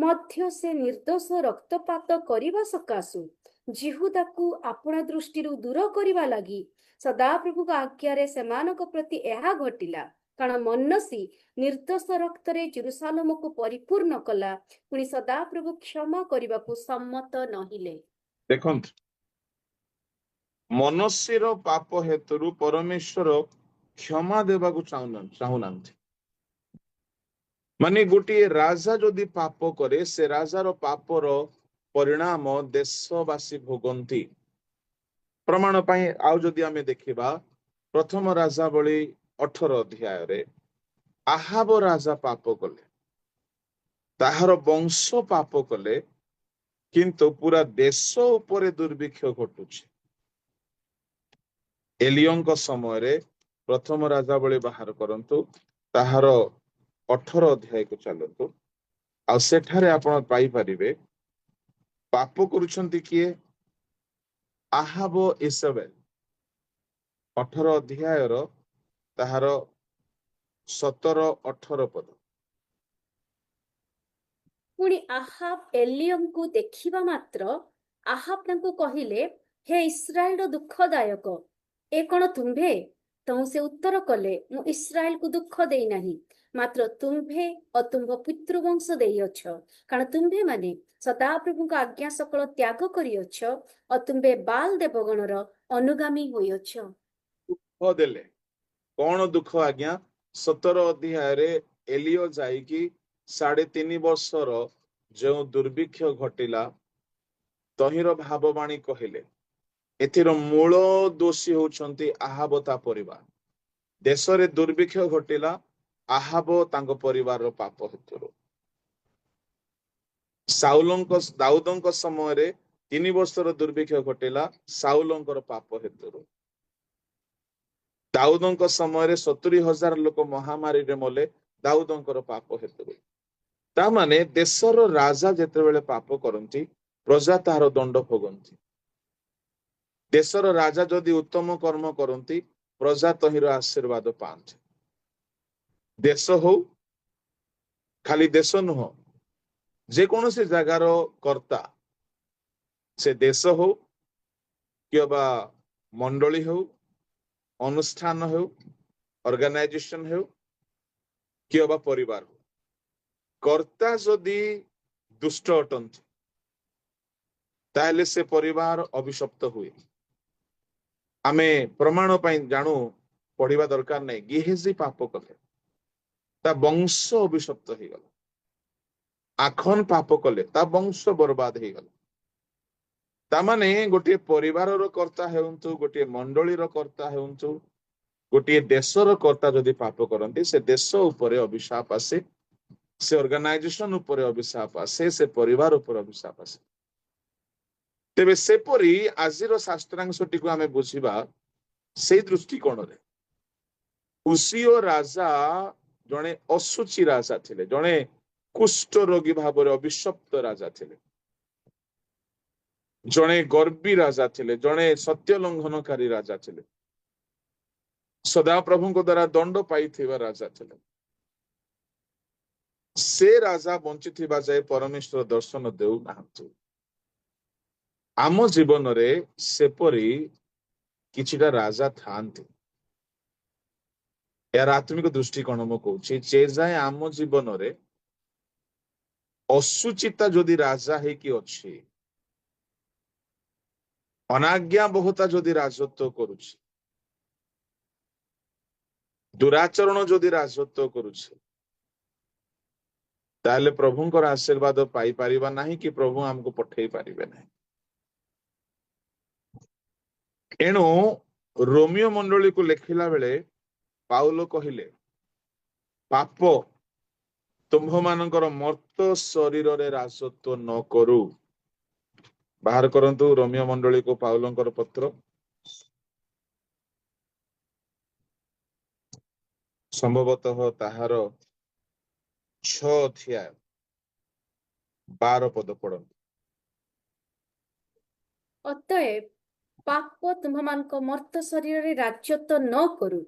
ମଧ୍ୟ ସେ ନିର୍ଦ୍ଦୋଷ ରକ୍ତପାତ କରିବା ସକାଶୁ ଜିହୁଦାକୁ ଆପଣା ଦୃଷ୍ଟିରୁ ଦୂର କରିବା ଲାଗି ସଦାପ୍ରଭୁଙ୍କ ଆଜ୍ଞାରେ ସେମାନଙ୍କ ପ୍ରତି ଏହା ଘଟିଲା। କାରଣ ମନୋସି ନିର୍ଦ୍ଦୋଷ ରକ୍ତରେ ଜେରୁସାଲେମକୁ ପରିପୂର୍ଣ୍ଣ କଲା। ପୁଣି ସଦାପ୍ରଭୁ କ୍ଷମା କରିବାକୁ ସମ୍ମତ ନହିଲେ। ଦେଖନ୍ତୁ, ମନୋସିର ପାପ ହେତୁରୁ ପରମେଶ୍ୱର କ୍ଷମା ଦେବାକୁ ଚାହୁଁନାହାନ୍ତି। ମାନେ ଗୋଟିଏ ରାଜା ଯଦି ପାପ କରେ, ସେ ରାଜାର ପାପର ପରିଣାମ ଦେଶବାସୀ ଭୋଗନ୍ତି। ପ୍ରମାଣ ପାଇଁ ଆଉ ଯଦି ଆମେ ଦେଖିବା, 1 ରାଜାବଳୀ 18 ଅଧ୍ୟାୟରେ ଆହାବ ରାଜା ପାପ କଲେ, ତାହାର ବଂଶ ପାପ କଲେ, କିନ୍ତୁ ପୁରା ଦେଶ ଉପରେ ଦୁର୍ଭିକ୍ଷ ଘଟୁଛି। ଏଲିୟଙ୍କ ସମୟରେ 1 ରାଜାବଳୀ ବାହାର କରନ୍ତୁ, ତାହାର 18 ଅଧ୍ୟାୟକୁ ଚାଲନ୍ତୁ। ଆଉ ସେଠାରେ ଆପଣ ପାଇପାରିବେ ପାପ କରୁଛନ୍ତି କିଏ? ଆହାବ ଇସବେଲ। 18 ଅଧ୍ୟାୟର ତାହାର 17-18 ପଦ। ପୁଣି ଆହାବ ଏଲିୟଙ୍କୁ ଦେଖିବା ମାତ୍ର ଆହାବ ତାଙ୍କୁ କହିଲେ, ହେ ଇସ୍ରାଏଲର ଦୁଃଖଦାୟକ, ଏ କଣ ତୁମ୍ଭେ? ତହୁ ସେ ଉତ୍ତର କଲେ, ମୁଁ ଇସ୍ରାଏଲକୁ ଦୁଃଖ ଦେଇନାହିଁ, ମାତ୍ର ତୁମ୍ଭେ ଓ ତୁମ୍ଭ ପିତୃବଂଶ ଦେଇଅଛ। କାରଣ ତୁମ୍ଭେମାନେ ସଦାପ୍ରଭୁଙ୍କ ଆଜ୍ଞା ସକଳ ତ୍ୟାଗ କରିଅଛ ଓ ତୁମ୍ଭେ ବାଲ ଦେବଗଣର ଅନୁଗାମୀ ହୋଇଅଛ। ଦୁଃଖ ଦେଲେ। କଣ ଦୁଃଖ ଆଜ୍ଞା? 17 ଅଧ୍ୟାୟରେ ଏଲିୟ ଯାଇକି 3.5 ବର୍ଷର ଯେଉଁ ଦୁର୍ଭିକ୍ଷ ଘଟିଲା, ତହିଁର ଭାବବାଣୀ କହିଲେ। ଏଥିର ମୂଳ ଦୋଷୀ ହଉଛନ୍ତି ଆହାବ ତା ପରିବାର। ଦେଶରେ ଦୁର୍ଭିକ୍ଷ ଘଟିଲା ଆହାବ ତାଙ୍କ ପରିବାରର ପାପ ହେତୁରୁ। ଦାଉଦଙ୍କ ସମୟରେ 3 ବର୍ଷର ଦୁର୍ଭିକ୍ଷ ଘଟିଲା ସାଉଲଙ୍କର ପାପ ହେତୁରୁ। ଦାଉଦଙ୍କ ସମୟରେ 70,000 ଲୋକ ମହାମାରୀରେ ମଲେ ଦାଉଦଙ୍କର ପାପ ହେତୁରୁ। ତା ମାନେ ଦେଶର ରାଜା ଯେତେବେଳେ ପାପ କରନ୍ତି, ପ୍ରଜା ତାହାର ଦଣ୍ଡ ଭୋଗନ୍ତି। ଦେଶର ରାଜା ଯଦି ଉତ୍ତମ କର୍ମ କରନ୍ତି, ପ୍ରଜା ତହିଁର ଆଶୀର୍ବାଦ ପାଆନ୍ତି। ଦେଶ ହଉ, ଖାଲି ଦେଶ ନୁହଁ, ଯେକୌଣସି ଜାଗାର କର୍ତ୍ତା ସେ ଦେଶ ହଉ କିମ୍ବା ମଣ୍ଡଳୀ ହଉ, ଅନୁଷ୍ଠାନ ହେଉ, ଅର୍ଗାନାଇଜେସନ ହେଉ କିମ୍ବା ପରିବାର ହଉ, କର୍ତ୍ତା ଯଦି ଦୁଷ୍ଟ ଅଟନ୍ତି ତାହେଲେ ସେ ପରିବାର ଅଭିଶପ୍ତ ହୁଏ। ଆମେ ପ୍ରମାଣ ପାଇଁ ଜାଣୁ, ପଢିବା ଦରକାର ନାହିଁ। ଗେହଜୀ ପାପ କଲେ, ତା ବଂଶ ଅଭିଶପ୍ତ ହେଇଗଲା। ଆଖନ ପାପ କଲେ, ତା ବଂଶ ବର୍ବାଦ ହେଇଗଲା। ତାମାନେ ଗୋଟିଏ ପରିବାରର କର୍ତ୍ତା ହେଉନ୍ତୁ, ଗୋଟିଏ ମଣ୍ଡଳୀର କର୍ତ୍ତା ହେଉନ୍ତୁ, ଗୋଟିଏ ଦେଶର କର୍ତ୍ତା ଯଦି ପାପ କରନ୍ତି, ସେ ଦେଶ ଉପରେ ଅଭିଶାପ ଆସେ, ସେ ଅର୍ଗାନାଇଜେସନ ଉପରେ ଅଭିଶାପ ଆସେ, ସେ ପରିବାର ଉପରେ ଅଭିଶାପ ଆସେ। ତେବେ ସେପରି ଆଜିର ଶାସ୍ତ୍ରାଂଶଟିକୁ ଆମେ ବୁଝିବା ସେଇ ଦୃଷ୍ଟିକୋଣରେ। ଉସିଓ ରାଜା ଜଣେ ଅଶୁଚି ରାଜା ଥିଲେ, ଜଣେ କୁଷ୍ଠ ରୋଗୀ ଭାବରେ ଅଭିଶପ୍ତ ରାଜା ଥିଲେ, ଜଣେ ଗର୍ବୀ ରାଜା ଥିଲେ, ଜଣେ ସତ୍ୟ ଲଙ୍ଘନକାରୀ ରାଜା ଥିଲେ, ସଦାପ୍ରଭୁଙ୍କ ଦ୍ୱାରା ଦଣ୍ଡ ପାଇଥିବା ରାଜା ଥିଲେ। ସେ ରାଜା ବଞ୍ଚିଥିବା ଯାଏ ପରମେଶ୍ୱର ଦର୍ଶନ ଦେଉନାହାନ୍ତି। ଆମ ଜୀବନରେ ସେପରି କିଛିଟା ରାଜା ଥାଆନ୍ତି। ଏହାର ଆତ୍ମିକ ଦୃଷ୍ଟିକୋଣ ମୁଁ କହୁଛି, ଯେ ଯାଏ ଆମ ଜୀବନରେ ଅସୁଚିତା ଯଦି ରାଜା ହେଇକି ଅଛି, ଅନାଜ୍ଞା ବହୁତା ଯଦି ରାଜତ୍ୱ କରୁଛି, ଦୁରାଚରଣ ଯଦି ରାଜତ୍ୱ କରୁଛି, ତାହେଲେ ପ୍ରଭୁଙ୍କର ଆଶୀର୍ବାଦ ପାଇପାରିବା ନାହିଁ, କି ପ୍ରଭୁ ଆମକୁ ପଠେଇ ପାରିବେ ନାହିଁ। ଏଣୁ ରୋମିଓ ମଣ୍ଡଳୀକୁ ଲେଖିଲା ବେଳେ ପାଉଲ କହିଲେ, ପାପ ତୁମ୍ଭମାନଙ୍କର ମର୍ତ୍ତ ଶରୀରରେ ରାଜତ୍ୱ ନ କରୁ। ବାହାର କରନ୍ତୁ ରୋମିଓ ମଣ୍ଡଳୀକୁ ପାଉଲଙ୍କର ପତ୍ର, ସମ୍ଭବତଃ ତାହାର 6 ଅଧ୍ୟାୟ 12 ପଦ ପଢନ୍ତୁ। ଅତଏବ ପାପ ତୁମ୍ଭମାନଙ୍କ ମର୍ତ୍ତ ଶରୀରରେ ରାଜତ୍ୱ ନ କରୁ,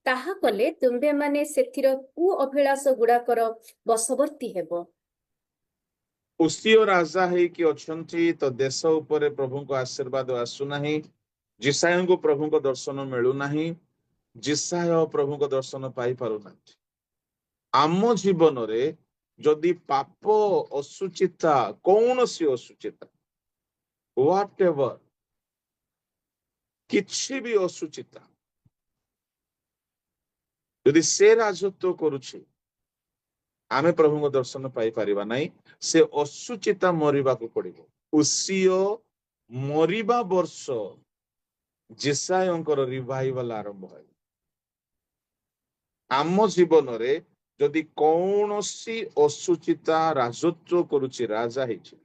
ତାହା କଲେ ତୁମ୍ଭେମାନେ ସେଥିର କୁ ଅଭିଳାଷ ଗୁଡାକର ବଶବର୍ତ୍ତୀ ହେବ। ଉସିଓ ରାଜା ହେଇକି ଅଛନ୍ତି, ତ ଦେଶ ଉପରେ ପ୍ରଭୁଙ୍କ ଆଶୀର୍ବାଦ ଆସୁନାହିଁ, ଜିସାୟଙ୍କୁ ପ୍ରଭୁଙ୍କ ଦର୍ଶନ ମିଳୁନାହିଁ, ଜିସାୟ ପ୍ରଭୁଙ୍କ ଦର୍ଶନ ପାଇପାରୁନାହାନ୍ତି। ଆମ ଜୀବନରେ ଯଦି ପାପ, ଅସୁଚିତା, କୌଣସି ଅସୁଚିତା, ହ୍ୱାଟ ଏଭର, କିଛି ବି ଅସୁଚିତା ଯଦି ସେ ରାଜତ୍ୱ କରୁଛି, ଆମେ ପ୍ରଭୁଙ୍କ ଦର୍ଶନ ପାଇପାରିବା ନାହିଁ। ସେ ଅସୁଚିତା ମରିବାକୁ ପଡିବ। ଉସିଓ ମରିବା ବର୍ଷ ଜିସାୟଙ୍କର ରିଭାଇଭାଲ ଆରମ୍ଭ ହେବ। ଆମ ଜୀବନରେ ଯଦି କୌଣସି ଅସୁଚିତା ରାଜତ୍ୱ କରୁଛି, ରାଜା ହେଇଛି,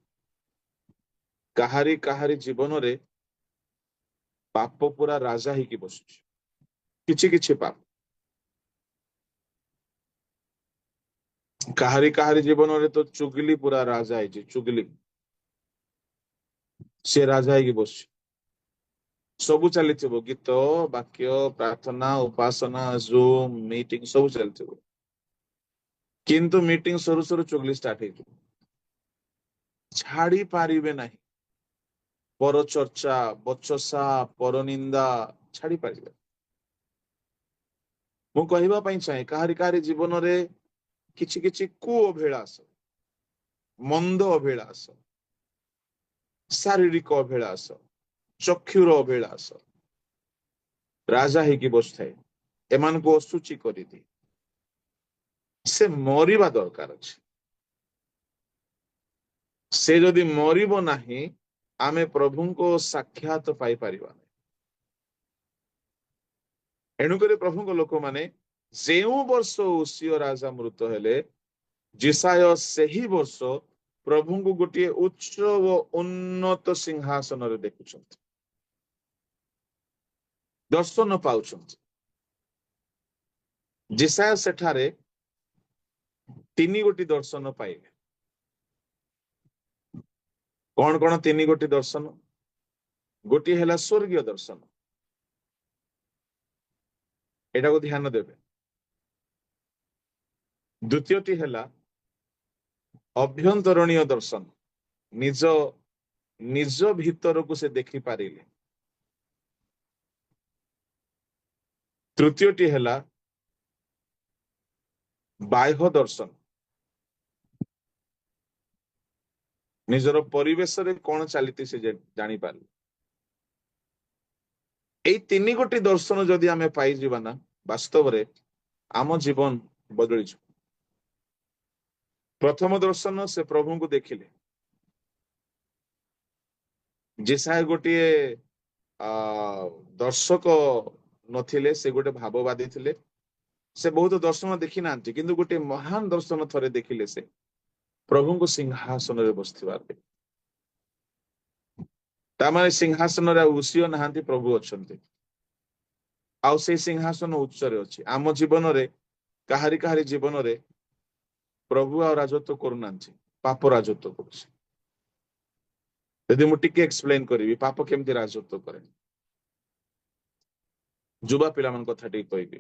କାହାରି ଜୀବନରେ ପାପ ପୁରା ରାଜା ହେଇକି ବସୁଛି। କିଛି କିଛି ପାପ କାହାରି ଜୀବନରେ ତ ଚୁଗଲି ପୁରା ରାଜା ହେଇଛି। ଚୁଗଲି ସେ ରାଜା ହେଇକି ବସୁଛି। ସବୁ ଚାଲିଥିବ, ଗୀତ, ବାକ୍ୟ, ପ୍ରାର୍ଥନା, ଉପାସନା, ଜୁମ୍ ମିଟିଂ ସବୁ ଚାଲିଥିବ, କିନ୍ତୁ ମିଟିଂ ସରୁ ସରୁ ଚୁଗଲି ଷ୍ଟାର୍ଟ ହେଇଯିବ। ଛାଡି ପାରିବେ ନାହିଁ। ପର ଚର୍ଚ୍ଚା, ବଚସା, ପରନିନ୍ଦା ଛାଡି ପାରିବେ। ମୁଁ କହିବା ପାଇଁ ଚାହେଁ, କାହାରି ଜୀବନରେ କିଛି କିଛି କୁ ଅଭିଳାଷ, ମନ୍ଦ ଅଭିଳାଷ, ଶାରୀରିକ ଅଭିଳାଷ, ଚକ୍ଷୁର ଅଭିଳାଷ ରାଜା ହେଇକି ବସିଥାଏ, ଏମାନଙ୍କୁ ଅସୁଚି କରିଦିଏ। ସେ ମରିବା ଦରକାର ଅଛି। ସେ ଯଦି ମରିବ ନାହିଁ, ଆମେ ପ୍ରଭୁଙ୍କ ସାକ୍ଷାତ ପାଇପାରିବା ନାହିଁ। ଏଣୁକରି ପ୍ରଭୁଙ୍କ ଲୋକମାନେ ଯେଉଁ ବର୍ଷ ଉସିଓ ରାଜା ମୃତ ହେଲେ, ଜିସାୟ ସେହି ବର୍ଷ ପ୍ରଭୁଙ୍କୁ ଗୋଟିଏ ଉଚ୍ଚ ଓ ଉନ୍ନତ ସିଂହାସନରେ ଦେଖୁଛନ୍ତି, ଦର୍ଶନ ପାଉଛନ୍ତି। ଜିସାୟ ସେଠାରେ 3 ଗୋଟି ଦର୍ଶନ ପାଇଲେ। କଣ କଣ 3 ଗୋଟି ଦର୍ଶନ? ଗୋଟିଏ ହେଲା ସ୍ୱର୍ଗୀୟ ଦର୍ଶନ, ଏଟାକୁ ଧ୍ୟାନ ଦେବେ। ଦ୍ୱିତୀୟଟି ହେଲା ଅଭ୍ୟନ୍ତରଣୀୟ ଦର୍ଶନ, ନିଜ ନିଜ ଭିତରକୁ ସେ ଦେଖି ପାରିଲେ। ତୃତୀୟଟି ହେଲା ବାହ୍ୟ ଦର୍ଶନ। ନିଜର ପରିବେଶରେ କଣ ଚାଲିଛି ସେ ଜାଣିପାରିଲେ। ଏଇ ତିନି ଗୋଟି ଦର୍ଶନ ଯଦି ଆମେ ପାଇଯିବା ନା, ବାସ୍ତବରେ ଆମ ଜୀବନ ବଦଳିଯିବ। ପ୍ରଥମ ଦର୍ଶନ, ସେ ପ୍ରଭୁଙ୍କୁ ଦେଖିଲେ। ଯେସାଏ ଗୋଟିଏ ଦର୍ଶକ ନଥିଲେ, ସେ ଗୋଟେ ଭାବବାଦୀ ଥିଲେ। ସେ ବହୁତ ଦର୍ଶନ ଦେଖି ନାହାନ୍ତି, କିନ୍ତୁ ଗୋଟେ ମହାନ ଦର୍ଶନ ଥରେ ଦେଖିଲେ। ସେ ପ୍ରଭୁଙ୍କୁ ସିଂହାସନରେ ବସିଥିବାର। ତାମାନେ ସିଂହାସନରେ ଆଉ ଉସିଅ ନାହାନ୍ତି, ପ୍ରଭୁ ଅଛନ୍ତି। ଆଉ ସେଇ ସିଂହାସନ ଉଚ୍ଚରେ ଅଛି। ଆମ ଜୀବନରେ, କାହାରି କାହାରି ଜୀବନରେ ପ୍ରଭୁ ଆଉ ରାଜତ୍ୱ କରୁନାହାନ୍ତି, ପାପ ରାଜତ୍ୱ କରୁଛି। ଯଦି ମୁଁ ଟିକେ ଏକ୍ସପ୍ଲେନ କରିବି ପାପ କେମିତି ରାଜତ୍ୱ କରେ। ଯୁବା ପିଲାମାନଙ୍କ କଥା ଟିକେ କହିବି।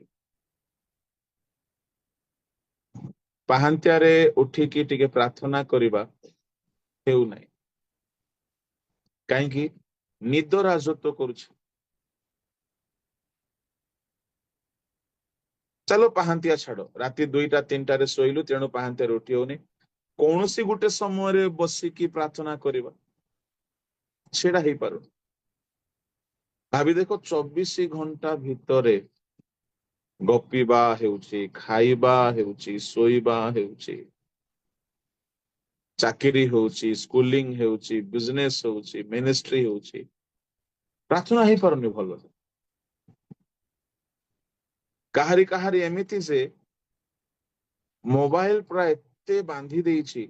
ପାହାନ୍ତିଆରେ ଉଠିକି ଟିକେ ପ୍ରାର୍ଥନା କରିବା ହେଉନାହିଁ, କାହିଁକି? ନିଦ ରାଜତ୍ୱ କରୁଛି। ଚାଲ ପାହାନ୍ତିଆ ଛାଡ, ରାତି 2ଟା 3ଟାରେ ଶୋଇଲୁ, ତେଣୁ ପାହାନ୍ତିଆରେ ଉଠି ହଉନି। କୌଣସି ଗୋଟେ ସମୟରେ ବସିକି ପ୍ରାର୍ଥନା କରିବା, ସେଇଟା ହେଇପାରୁନି। ଭାବି ଦେଖ, 24 ଘଣ୍ଟା ଭିତରେ ଗପିବା ହେଉଛି, ଖାଇବା ହେଉଛି, ଶୋଇବା ହେଉଛି, ଚାକିରି ହେଉଛି, ସ୍କୁଲିଂ ହେଉଛି, ବିଜନେସ ହେଉଛି, ମିନିଷ୍ଟ୍ରି ହେଉଛି, ପ୍ରାର୍ଥନା ହେଇପାରୁନି ଭଲରେ। କାହାରି କାହାରି ଏମିତି ଯେ ମୋବାଇଲ ପୁରା ଏତେ ବାନ୍ଧି ଦେଇଛି,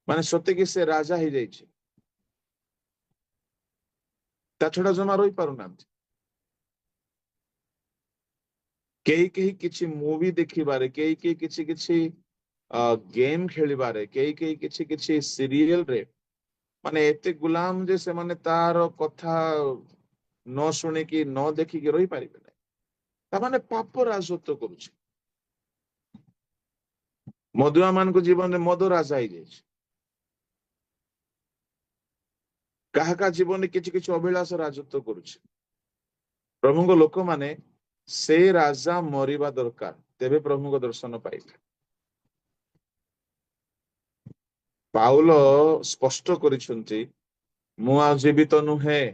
ମାନେ ସତେକି ସେ ରାଜା ହେଇଯାଇଛି, ତା ଛଡା ଜମା ରହିପାରୁନାହାନ୍ତି। କେହି କେହି କିଛି ମୁଭି ଦେଖିବାରେ, କେହି କେହି କିଛି କିଛି ଗେମ୍ ଖେଳିବାରେ, କେହି କେହି କିଛି କିଛି ସିରିଏଲରେ ମାନେ ଏତେ ଗୁଲାମ ଯେ ସେମାନେ ତାର କଥା ନ ଶୁଣିକି ନ ଦେଖିକି ରହିପାରିବେ ନାହିଁ। ତାମାନେ ପାପ ରାଜତ୍ୱ କରୁଛି। ମଦୁଆ ମାନଙ୍କ ଜୀବନରେ ମଦ ରାଜା ହେଇଯାଇଛି। କାହା କାହା ଜୀବନରେ କିଛି କିଛି ଅଭିଳାଷ ରାଜତ୍ୱ କରୁଛି। ପ୍ରଭୁଙ୍କ ଲୋକମାନେ ସେ ରାଜା ମରିବା ଦରକାର, ତେବେ ପ୍ରଭୁଙ୍କ ଦର୍ଶନ ପାଇବେ। ପାଉଲ ସ୍ପଷ୍ଟ କରିଛନ୍ତି, ମୁଁ ଆଉ ଜୀବିତ ନୁହେଁ,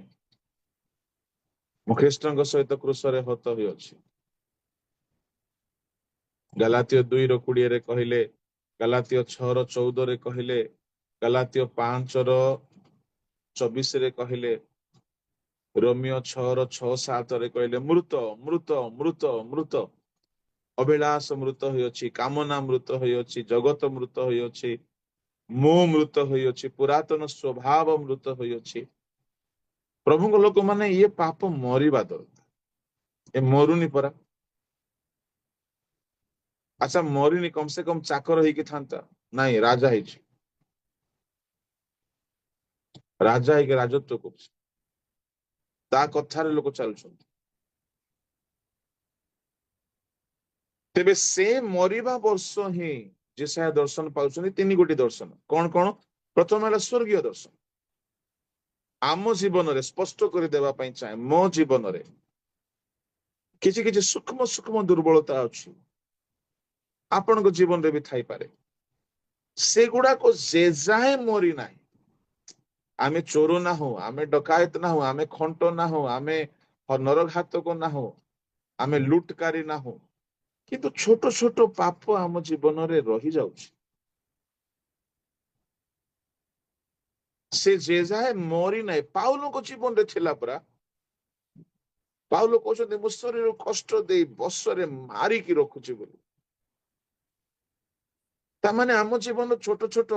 ମୁଁ ଖ୍ରୀଷ୍ଟଙ୍କ ସହିତ କ୍ରୁଶରେ ହତ ହୋଇଅଛି। ଗଲାତୀୟ 2:20 କହିଲେ, ଗଲାତୀୟ 6:14 କହିଲେ, ଗଲାତୀୟ 5:24 କହିଲେ, ରୋମିଓ 6:6-7 କହିଲେ, ମୃତ ମୃତ ମୃତ ମୃତ, ଅଭିଳାଷ ମୃତ ହୋଇଅଛି, କାମନା ମୃତ ହୋଇଅଛି, ଜଗତ ମୃତ ହୋଇଅଛି, ମୁଁ ମୃତ ହୋଇଅଛି, ପୁରାତନ ସ୍ୱଭାବ ମୃତ ହୋଇଅଛି। ପ୍ରଭୁଙ୍କ ଲୋକମାନେ ଇଏ ପାପ ମରିବା ଦରକାର। ଏ ମରୁନି ପରା। ଆଚ୍ଛା, ମରିନି, କମ ସେ କମ ଚାକର ହେଇକି ଥାନ୍ତା। ନାଇଁ, ରାଜା ହେଇଛି, ରାଜା ହେଇକି ରାଜତ୍ୱ କରୁଛି। ତା କଥାରେ ଲୋକ ଚାଲୁଛନ୍ତି। ତେବେ ସେ ମରିବା ବର୍ଷ ହିଁ ଯେସାୟା ଦର୍ଶନ ପାଉଛନ୍ତି। 3 ଗୋଟି ଦର୍ଶନ। କଣ କଣ? ପ୍ରଥମ ହେଲା ସ୍ୱର୍ଗୀୟ ଦର୍ଶନ। ଆମ ଜୀବନରେ ସ୍ପଷ୍ଟ କରିଦେବା ପାଇଁ ଚାହେଁ, ମୋ ଜୀବନରେ କିଛି କିଛି ସୂକ୍ଷ୍ମ ସୂକ୍ଷ୍ମ ଦୁର୍ବଳତା ଅଛି, ଆପଣଙ୍କ ଜୀବନରେ ବି ଥାଇପାରେ। ସେଗୁଡାକ ଯେ ଯାଏ ମରି ନାହିଁ, ଆମେ ଚୋର ନାହୁଁ, ଆମେ ଡକାୟତ ନାହୁଁ, ଆମେ ଖଣ୍ଟ ନାହୁଁ, ଆମେ ନରଘାତକ ନାହୁଁ, ଆମେ ଲୁଟକାରୀ ନାହୁଁ, କିନ୍ତୁ ଛୋଟ ଛୋଟ ପାପ ଆମ ଜୀବନରେ ରହିଯାଉଛି। ସେ ଯେ ଯାଏ ମରି ନାହିଁ, ପାଉଲଙ୍କ ଜୀବନରେ ଥିଲା ପରା। ପାଉଲ କହୁଛନ୍ତି, ମୁଁ ଶରୀର କଷ୍ଟ ଦେଇ ବସରେ ମାରିକି ରଖୁଛି ବୋଲି। ତାମାନେ ଆମ ଜୀବନ ଛୋଟ ଛୋଟ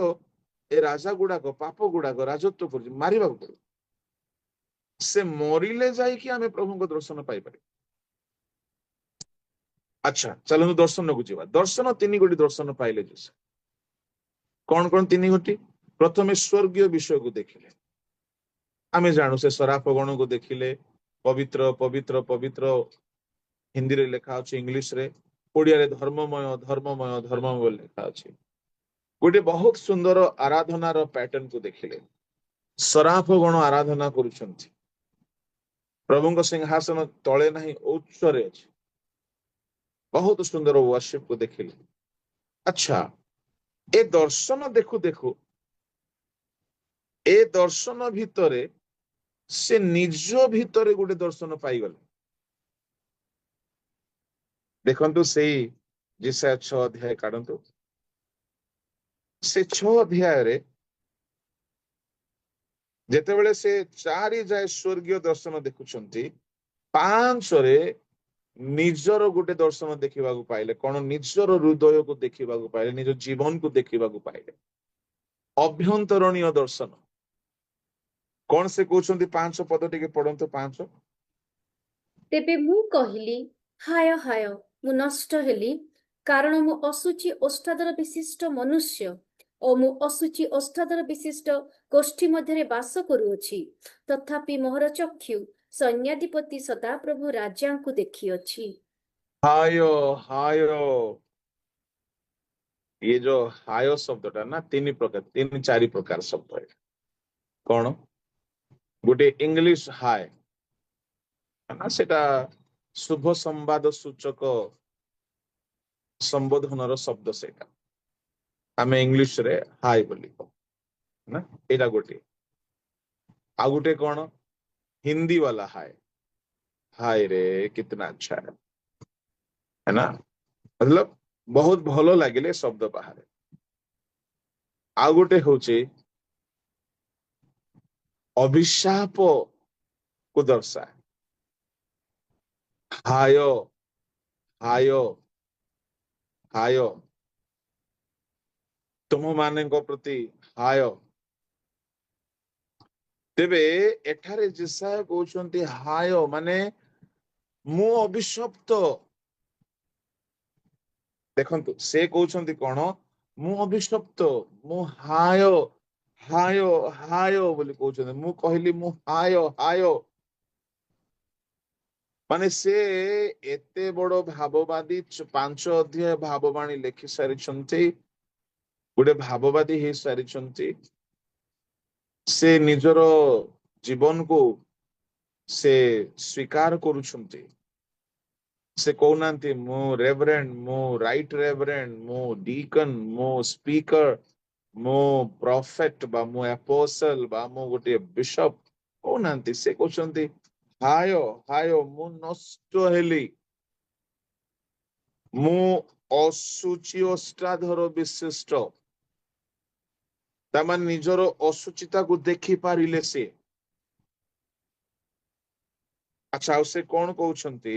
ଏ ରାଜା ଗୁଡାକ, ପାପ ଗୁଡାକ ରାଜତ୍ୱ କରୁଛି, ମାରିବାକୁ ପଡିବ। ସେ ମରିଲେ ଯାଇକି ଆମେ ପ୍ରଭୁଙ୍କ ଦର୍ଶନ ପାଇପାରିବା। ଆଚ୍ଛା, ଚାଲନ୍ତୁ ଦର୍ଶନକୁ ଯିବା। ଦର୍ଶନ 3 ଗୋଟି ଦର୍ଶନ ପାଇଲେ ଯେ କଣ କଣ 3 ଗୋଟି? ପ୍ରଥମେ ସ୍ୱର୍ଗୀୟ ବିଷୟକୁ ଦେଖିଲେ। ଆମେ ଜାଣୁ ସେ ସରାଫ ଗଣକୁ ଦେଖିଲେ। ପବିତ୍ର ପବିତ୍ର ପବିତ୍ର ହିନ୍ଦୀରେ ଲେଖା ଅଛି, ଇଂଲିଶରେ, ଓଡିଆରେ ଧର୍ମମୟ ଧର୍ମମୟ ଧର୍ମମୟ ଲେଖା ଅଛି। गोटे बहुत सुंदर आराधनार पैटर्न को देखिले सराफ गण आराधना करुछंती प्रभु सिंहासन तले नहीं उच्चरे अछि बहुत सुंदर वर्शिप को देखिले अच्छा ए दर्शन देखु देखु ए दर्शन भितरे से निज भितरे गोटे दर्शन पाइगले देखंतु सेई जिसा 6 अध्याय काढंतु से 6 अध्याय रे जेतेबेले से 4 जाय स्वर्गीय दर्शन देखुछंती 5 रे निजर गोटे दर्शन देखा पाइले कौन निजर हृदय को देखा पाइले निज जीवन को देखा पाइले अभ्यंतरणीय दर्शन कौन से कहते 5 पद टिके पढ़ंतु 5 तेबे मु कहिली हाय हाय मु नष्ट हेली कारण मु असुचि ओष्ठादर विशिष्ट मनुष्य और मु असुचि ओष्ठादर विशिष्ट गोष्ठी मध्य बास करुअछि तथापि मोहर चक्षु सैन्याधिपति सदाप्रभु राजा को देखिअछि हाय हाय ये जो हाय शब्दटा ना 3-4 प्रकार शब्द है कौन गोटे इंग्लिश हाय ना सेटा शुभ संवाद सूचक संबोधन शब्द सेटा आमे इंग्लिश रे हाय बोली कहू ना एटा गोटे आ गोटे कौन हिंदी वाला हाय हाय रे कितना अच्छा है ना मतलब बहुत भलो लागिले शब्द बाहर आ गोटे होचे अभिशाप को दर्शाए हाय हाय हाय तुम मान प्रति हाय तेबे एठारे जिसाय कहउछंती हाय माने मु अभिशप्त देखंतु से कहउछंती कोन मु अभिशप्त मु हाय हाय हाय बोली कहउछंती मु कहली मु हाय हाय माने से एते बड़ो भाववादी 5 अध्याय भाववाणी लेखि सारिछंती गोटे भाववादी हे सारिछंती से निजर जीवन को से स्वीकार करुछंती से कहउनांती मु रेवरेंड मु राइट रेवरेंड मु डीकन मु स्पीकर मु प्रॉफेट बा मु एपोस्टल बा मु गोटे बिशप कहउनांती से कहउछंती हाय हाय मु नष्ट हेली मु असुचि अष्टाधर विशिष्ट तामान निजर असुचिता को देखि पारिले से अच्छा ଆଉ ସେ କଣ କହୁଛନ୍ତି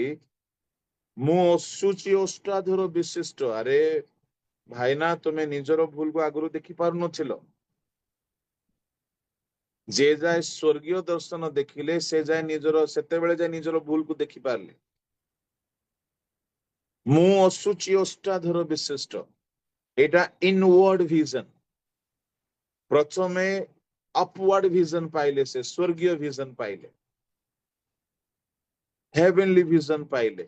ମୁଁ ଅସୁଚି ଅଷ୍ଟାଧର ବିଶିଷ୍ଟ ଆରେ ଭାଇନା ତୁମେ ନିଜର ଭୁଲ କୁ ଆଗରୁ ଦେଖି ପାରୁନଥିଲ ଯେ ଯାଏ ସ୍वर्ଗୀୟ ଦର୍ଶନ ଦେଖିଲେ ସେ ଯାଏ ନିଜର ସେତେବେଳେ ଯାଏ ନିଜର ଭୁଲ କୁ ଦେଖି ପାରିଲେ ମୁଁ ଅସୁଚି ଅଷ୍ଟାଧର ବିଶିଷ୍ଟ ଏଟା ଇନୱାର୍ଡ ଭିଜନ प्रथमे अपवर्ड विजन पाइले से स्वर्गीय विजन पाइले हेवनली विजन पाइले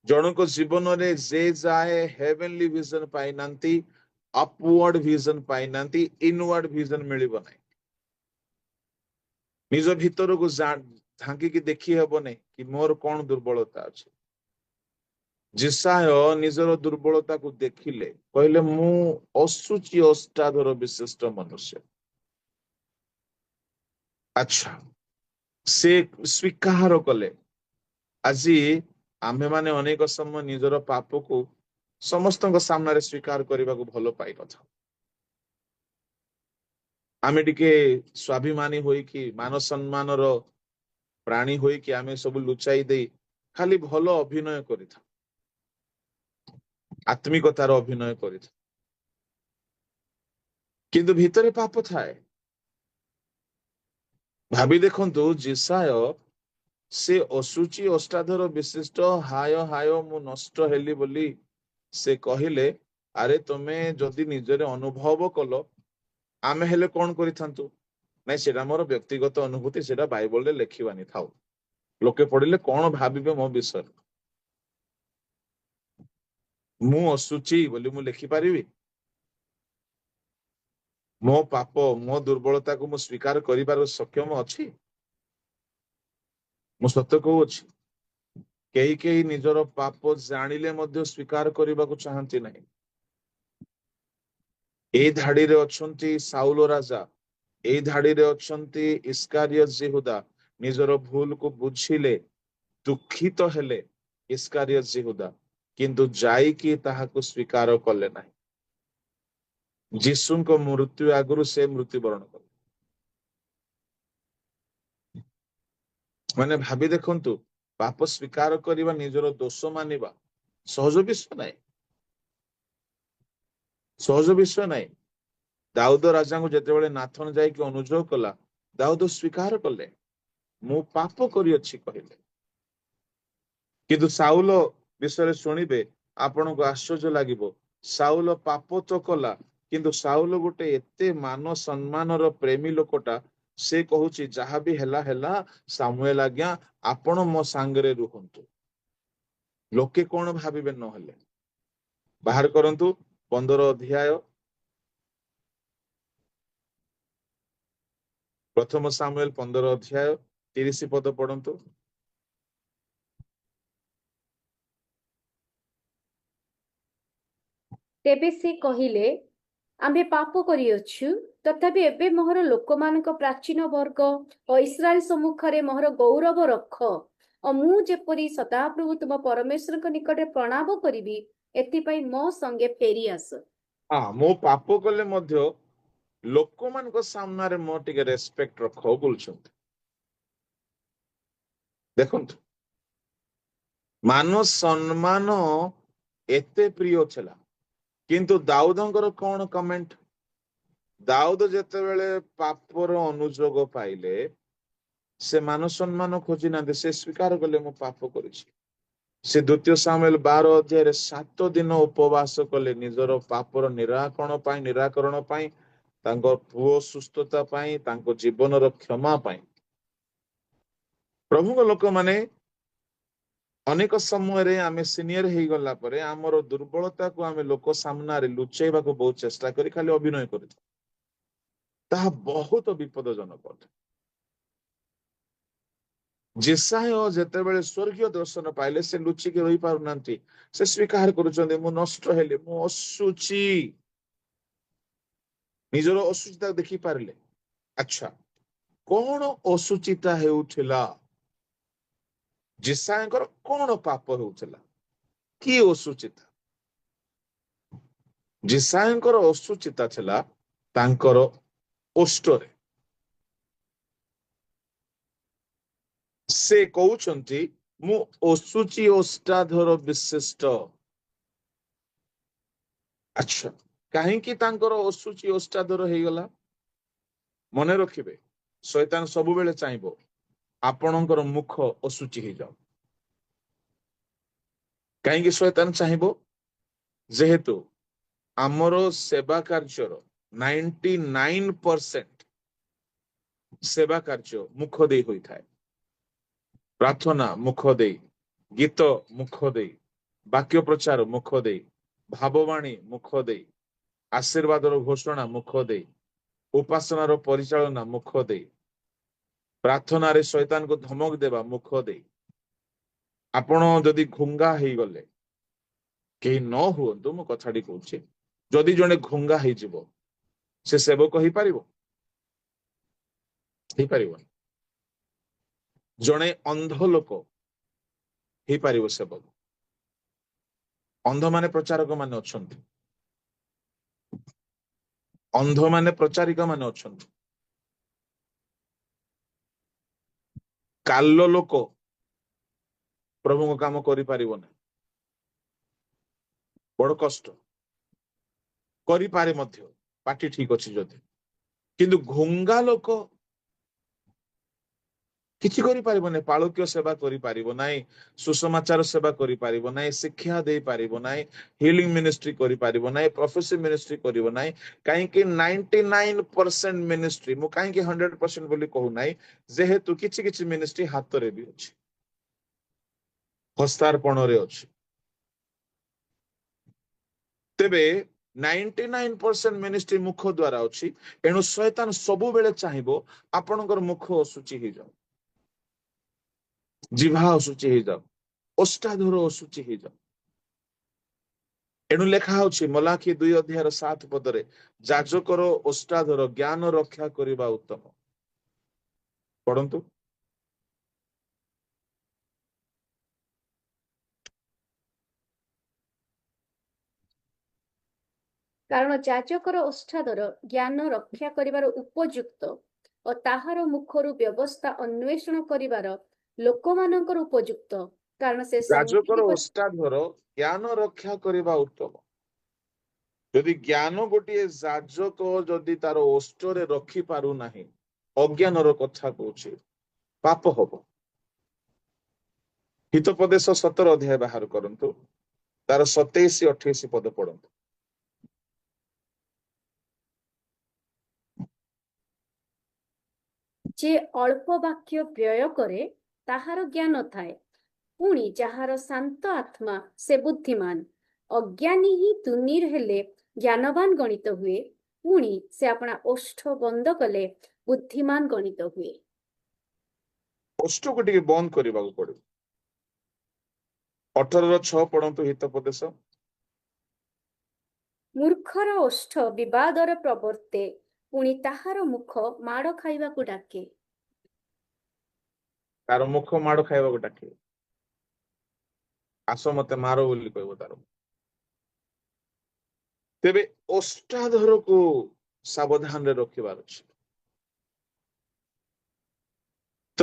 जनक जीवन रे जे जाए हेवनली विजन पाइनांती अपवर्ड विजन पाइनांती इनवर्ड विजन मिलिबो नै निज भीतर को झांकी की देखि हेबो नै कि मोर कोन दुर्बलता अछि जिसाय निजर दुर्बलता को देखिले कहले मु असुचि अष्टाधर विशिष्ट मनुष्य अच्छा से स्वीकार कले आज आम्भे माने अनेक समय निजर पाप को समस्त सामने स्वीकार करने को भल पाई नथा आमे टिके स्वाभिमानी होई कि मान सम्मान रो प्राणी होई कि आमे सब लुचाई दे खाली भल अभिनय करिथा आत्मिकतार अभिनय करिथा किंतु भीतरे पाप थाए भाभी देखंतु जिसाय से असुचि अष्टाधर विशिष्ट हाय हाय मु नष्ट हेली बोली से कहिले अरे तमे जदि निजरे अनुभव कलो आमे हेले कोन करिथांतु नै सेटा मोर व्यक्तिगत अनुभूति सेटा बाइबल रे लेखिबानी थाउ लोके पढिले कोन भाबिबे मो विषय मु असुचि बोली मु लेखि पारिबी ମୋ ପାପ ମୋ ଦୁର୍ବଳତାକୁ ମୁଁ ସ୍ୱୀକାର କରିବାର ସକ୍ଷମ ଅଛି? ମୁଁ ସତ କହୁଅଛି, କେହି କେହି ନିଜର ପାପ ଜାଣିଲେ ମଧ୍ୟ ସ୍ୱୀକାର କରିବାକୁ ଚାହାନ୍ତି ନାହିଁ। ଏଇ ଧାଡିରେ ଅଛନ୍ତି ସାଉଲ ରାଜା, ଏଇ ଧାଡିରେ ଅଛନ୍ତି ଇସ୍କାରିୟତ ଜିହୁଦା। ନିଜର ଭୁଲକୁ ବୁଝିଲେ, ଦୁଃଖିତ ହେଲେ ଇସ୍କାରିୟତ ଜିହୁଦା, କିନ୍ତୁ ଯାଇକି ତାହାକୁ ସ୍ୱୀକାର କଲେ ନାହିଁ। ଯୀଶୁଙ୍କ ମୃତ୍ୟୁ ଆଗରୁ ସେ ମୃତ୍ୟୁବରଣ କଲେ। ମାନେ ଭାବି ଦେଖନ୍ତୁ, ପାପ ସ୍ୱୀକାର କରିବା, ନିଜର ଦୋଷ ମାନିବା ସହଜ ବିଷୟ ନାହିଁ, ସହଜ ବିଷୟ ନାହିଁ। ଦାଉଦ ରାଜାଙ୍କୁ ଯେତେବେଳେ ନାଥନ ଯାଇକି ଅନୁଯୋଗ କଲା, ଦାଉଦ ସ୍ୱୀକାର କଲେ, ମୁଁ ପାପ କରିଅଛି କହିଲେ। କିନ୍ତୁ ସାଉଲ ବିଷୟରେ ଶୁଣିବେ, ଆପଣଙ୍କୁ ଆଶ୍ଚର୍ଯ୍ୟ ଲାଗିବ। ସାଉଲ ପାପ ତ କଲା, କିନ୍ତୁ ସାଉଲ ଗୋଟେ ଏତେ ମାନ ସମ୍ମାନର ପ୍ରେମୀ ଲୋକଟା, ସେ କହୁଛି ଯାହା ବି ହେଲା ହେଲା, ସାମୁଏଲ ଆଜ୍ଞା ଆପଣ ମୋ ସାଙ୍ଗରେ ରୁହନ୍ତୁ, ଲୋକେ କଣ ଭାବିବେ ନହେଲେ। ବାହାର କରନ୍ତୁ 15 ଅଧ୍ୟାୟ, ପ୍ରଥମ ସାମୁଏଲ 15 ଅଧ୍ୟାୟ 30 ପଦ ପଢନ୍ତୁ। ତେବେ ସେ କହିଲେ, ଆମ୍ଭେ ପାପ କରିଅଛୁ, ତଥାପି ଏବେ ମୋହର ଲୋକମାନଙ୍କ ପ୍ରାଚୀନ ବର୍ଗ ଓ ଇସ୍ରାଏଲ ସମ୍ମୁଖରେ ମୋହର ଗୌରବ ରଖ, ଓ ମୁଁ ଯେପରି ସଦାପ୍ରଭୁ ତୁମ ପରମେଶ୍ୱରଙ୍କ ନିକଟରେ ପ୍ରଣାମ କରିବି, ଏଥିପାଇଁ ମୋ ସଙ୍ଗେ ଫେରି ଆସ। ମୁଁ ପାପ କଲେ ମଧ୍ୟ ଲୋକମାନଙ୍କ ସାମ୍ନାରେ ମୋ ଟିକେ ରେସ୍ପେକ୍ଟ ରଖ ବୋଲୁଛନ୍ତି। ଦେଖନ୍ତୁ, ମାନ ସମ୍ମାନ ଏତେ ପ୍ରିୟ ଥିଲା, କିନ୍ତୁ ଦାଉଦଙ୍କର କଣ କମେଣ୍ଟ? ଦାଉଦ ଯେତେବେଳେ ପାପର ଅନୁଯୋଗ ପାଇଲେ, ସେ ମାନ ସମ୍ମାନ ଖୋଜି ନାହାନ୍ତି, ସେ ସ୍ୱୀକାର କଲେ ମୁଁ ପାପ କରିଛି। ସେ 2 ସାମୁଏଲ 12 ଅଧ୍ୟାୟରେ 7 ଦିନ ଉପବାସ କଲେ, ନିଜର ପାପର ନିରାକରଣ ପାଇଁ, ତାଙ୍କ ପୁଅ ସୁସ୍ଥତା ପାଇଁ, ତାଙ୍କ ଜୀବନର କ୍ଷମା ପାଇଁ। ପ୍ରଭୁଙ୍କ ଲୋକମାନେ, ଅନେକ ସମୟରେ ଆମେ ସିନିୟର ହେଇଗଲା ପରେ ଆମର ଦୁର୍ବଳତାକୁ ଆମେ ଲୋକ ସାମ୍ନାରେ ଲୁଚେଇବାକୁ ବହୁତ ଚେଷ୍ଟା କରି ଖାଲି ଅଭିନୟ କରିଥାଉ। ତାହା ବହୁତ ବିପଦଜନକ ଅଟେ। ଯେସାୟ ଯେତେବେଳେ ସ୍ୱର୍ଗୀୟ ଦର୍ଶନ ପାଇଲେ, ସେ ଲୁଚିକି ରହିପାରୁନାହାନ୍ତି, ସେ ସ୍ୱୀକାର କରୁଛନ୍ତି, ମୁଁ ନଷ୍ଟ ହେଲି, ମୁଁ ଅଶୁଚି। ନିଜର ଅଶୁଚିତା ଦେଖିପାରିଲେ। ଆଚ୍ଛା, କଣ ଅଶୁଚିତା ହେଉଥିଲା? ଯେସାୟଙ୍କର କଣ ପାପ ହେଉଥିଲା? କି ଅଶୁଚିତା? ଯେସାୟଙ୍କର ଅଶୁଚିତା ଥିଲା ତାଙ୍କର ଓଷ୍ଠରେ। ସେ କହୁଛନ୍ତି, ମୁଁ ଅଶୁଚି ଓଷ୍ଠାଧର ବିଶିଷ୍ଟ। ଆଚ୍ଛା, କାହିଁକି ତାଙ୍କର ଅଶୁଚି ଓଷ୍ଠାଧର ହେଇଗଲା? ମନେ ରଖିବେ, ଶୈତାନ ସବୁବେଳେ ଚାହିଁବ ଆପଣଙ୍କର ମୁଖ ଅଶୁଚି ହେଇଯାଉ। କାହିଁକି ଶୈତାନ ଚାହିଁବ? ଯେହେତୁ ଆମର ସେବା କାର୍ଯ୍ୟର 99% ସେବା କାର୍ଯ୍ୟ ମୁଖ ଦେଇ ହୋଇଥାଏ। ପ୍ରାର୍ଥନା ମୁଖ ଦେଇ, ଗୀତ ମୁଖ ଦେଇ, ବାକ୍ୟ ପ୍ରଚାର ମୁଖ ଦେଇ, ଭାବବାଣୀ ମୁଖ ଦେଇ, ଆଶୀର୍ବାଦର ଘୋଷଣା ମୁଖ ଦେଇ, ଉପାସନାର ପରିଚାଳନା ମୁଖ ଦେଇ, ପ୍ରାର୍ଥନାରେ ଶୈତାନକୁ ଧମକ ଦେବା ମୁଖ ଦେଇ। ଆପଣ ଯଦି ଘୁଙ୍ଗା ହେଇଗଲେ, କେହି ନ ହୁଅନ୍ତୁ, ମୁଁ କଥାଟି କହୁଛି, ଯଦି ଜଣେ ଘୁଙ୍ଗା ହେଇଯିବ, ସେ ସେବକ ହେଇପାରିବ? ହେଇପାରିବନି। ଜଣେ ଅନ୍ଧ ଲୋକ ହେଇପାରିବ ସେବକ? ଅନ୍ଧ ମାନେ ପ୍ରଚାରକ ମାନେ ଅଛନ୍ତି, ଅନ୍ଧ ମାନେ ପ୍ରଚାରିକା ମାନେ ଅଛନ୍ତି। କାଲ ଲୋକ ପ୍ରଭୁଙ୍କ କାମ କରିପାରିବ ନାହିଁ, ବଡ କଷ୍ଟ। କରିପାରେ ମଧ୍ୟ, ପାଟି ଠିକ ଅଛି ଯଦି, କିନ୍ତୁ ଘୁଙ୍ଗା ଲୋକ କିଛି କରିପାରିବ ନାହିଁ। ପାଳକୀୟ ସେବା କରିପାରିବ ନାହିଁ, ସୁସମାଚାର ସେବା କରିପାରିବ ନାହିଁ, ଶିକ୍ଷା ଦେଇପାରିବ ନାହିଁ, ହିଲିଂ ମିନିଷ୍ଟ୍ରି କରିପାରିବ ନାହିଁ, ପ୍ରଫେସି ମିନିଷ୍ଟ୍ରି କରିବ ନାହିଁ। କାହିଁକି 99% ମିନିଷ୍ଟ୍ରି, ମୁଁ କାହିଁକି 100% ବୋଲି କହୁନାହିଁ, ଯେହେତୁ କିଛି କିଛି ମିନିଷ୍ଟ୍ରି ହାତରେ ବି ଅଛି, ହସ୍ତାର୍ପଣରେ ଅଛି। ତେବେ 99% ମିନିଷ୍ଟ୍ରି ମୁଖ ଦ୍ଵାରା ଅଛି। ଏଣୁ ଶୈତାନ ସବୁବେଳେ ଚାହିଁବ ଆପଣଙ୍କର ମୁଖ ଅଶୁଚି ହେଇଯାଉ, ଜିଭା ଅଶୁଚି ହେଇଯାଉ, ଓଷ୍ଠାଧର ଅଶୁଚି ହେଇଯାଉ। ଏଣୁ ଲେଖା ହଉଛି ମଲାଖି 2:7 ଯାଜକର ଓଷ୍ଠାଧର ଜ୍ଞାନ ରକ୍ଷା କରିବା ଉତ୍ତମ। ପଢନ୍ତୁ। କାରଣ ଯାଜକର ଓଷ୍ଠାଦର ଜ୍ଞାନ ରକ୍ଷା କରିବାର ଉପଯୁକ୍ତ ଓ ତାହାର ମୁଖରୁ ବ୍ୟବସ୍ଥା ଅନ୍ୱେଷଣ କରିବାର ଲୋକମାନଙ୍କର ଉପଯୁକ୍ତ, କାରଣ ସେ ଯାଜକର ଓଷ୍ଠାଧର ଜ୍ଞାନ ରକ୍ଷା କରିବା ଉତ୍ତମ। ଯଦି ଜ୍ଞାନ ଗୋଟିଏ ଯାଜକ ଯଦି ତାର ଓଷ୍ଠରେ ରଖି ପାରୁନାହିଁ, ଅଜ୍ଞାନର କଥା କହୁଛି, ପାପ ହବ। ହିତୋପଦେଶ 17 ବାହାର କରନ୍ତୁ, ତାର 27-28 ପଦ ପଢନ୍ତୁ। ଯେ ଅଳ୍ପ ବାକ୍ୟ ବ୍ୟୟ କରେ ତାହାର ଜ୍ଞାନ ଥାଏ, ପୁଣି ଯାହାର ଶାନ୍ତ ଆତ୍ମା ସେ ବୁଦ୍ଧିମାନ। ଅଜ୍ଞାନୀ ହିଁ ତୁନିର ହେଲେ ଜ୍ଞାନବାନ ଗଣିତ ହୁଏ, ପୁଣି ସେ ଆପଣା ଓଷ୍ଠ ବନ୍ଦ କଲେ ବୁଦ୍ଧିମାନ ଗଣିତ ହୁଏ। ଓଷ୍ଠକୁ ଟିକେ ବନ୍ଦ କରିବାକୁ ପଡିବ। 18:6 ପଢନ୍ତୁ ହିତୋପଦେଶ। ମୂର୍ଖର ଓଷ୍ଠ ବିବାଦର ପ୍ରବର୍ତ୍ତେ, ପୁଣି ତାହାର ମୁଖ ମାଡ଼ ଖାଇବାକୁ ଡାକେ। ତାର ମୁଖ ମାଡ଼ ଖାଇବାକୁ ଡାକେ, ଆସ ମତେ ମାର ବୋଲି କହିବ ତାର। ତେବେ ଓଷ୍ଠାଧରକୁ ସାବଧାନରେ ରଖିବାର ଅଛି। ତ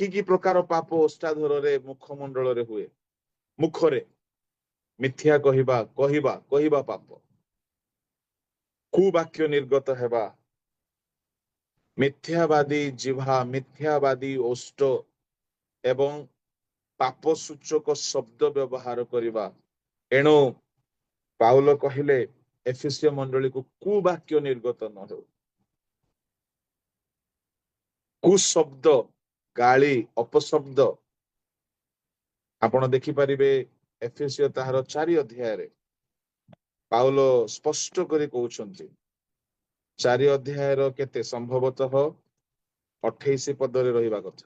କି ପ୍ରକାର ପାପ ଓଷ୍ଠାଧରରେ ମୁଖମଣ୍ଡଳରେ ହୁଏ? ମୁଖରେ ମିଥ୍ୟା କହିବା ପାପ, କୁବାକ୍ୟ ନିର୍ଗତ ହେବା, ମିଥ୍ୟାବାଦୀ ଜିଭା, ମିଥ୍ୟାବାଦୀ ଓଷ୍ଠ ଏବଂ ପାପ ସୂଚକ ଶବ୍ଦ ବ୍ୟବହାର କରିବା। ଏଣୁ ପାଉଲ କହିଲେ ଏଫେସୀୟ ମଣ୍ଡଳୀକୁ କୁବାକ୍ୟ ନିର୍ଗତ ନ ହେଉ। କୁଶବ୍ଦ, ଗାଳି, ଅପଶବ୍ଦ ଆପଣ ଦେଖିପାରିବେ ଏଫେସୀୟ ତାହାର 4 ଅଧ୍ୟାୟରେ ପାଉଲ ସ୍ପଷ୍ଟ କରି କହୁଛନ୍ତି। 4 ଅଧ୍ୟାୟର କେତେ ସମ୍ଭବତଃ 28 ପଦରେ ରହିବା କଥା।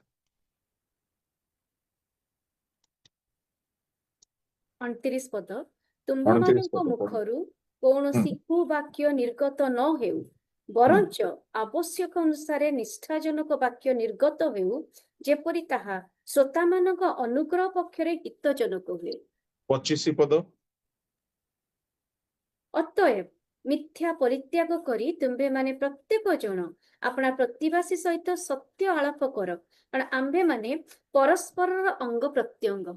29 ପଦ, 29 ତୁମ୍ଭମାନଙ୍କ ପଦ ପଢନ୍ତୁ। ମୁଖରୁ କୌଣସି କୁବାକ୍ୟ ନିର୍ଗତ ନ ହେଉ, ବରଞ୍ଚ ଆବଶ୍ୟକ ଅନୁସାରେ ନିଷ୍ଠାଜନକ ବାକ୍ୟ ନିର୍ଗତ ହେଉ, ଯେପରି ତାହା ଶ୍ରୋତାମାନଙ୍କ ଅନୁଗ୍ରହ ପକ୍ଷରେ ହିତଜନକ ହୁଏ। 25 ପଦ, ଅତଏବ ମିଥ୍ୟା ପରିତ୍ୟାଗ କରି ତୁମ୍ଭେମାନେ ପ୍ରତ୍ୟେକ ଜଣ ଆପଣା ପ୍ରତିବାସୀ ସହିତ ସତ୍ୟ ଆଳାପ କର, କାରଣ ଆମ୍ଭେମାନେ ପରସ୍ପରର ଅଙ୍ଗ ପ୍ରତ୍ୟଙ୍ଗ।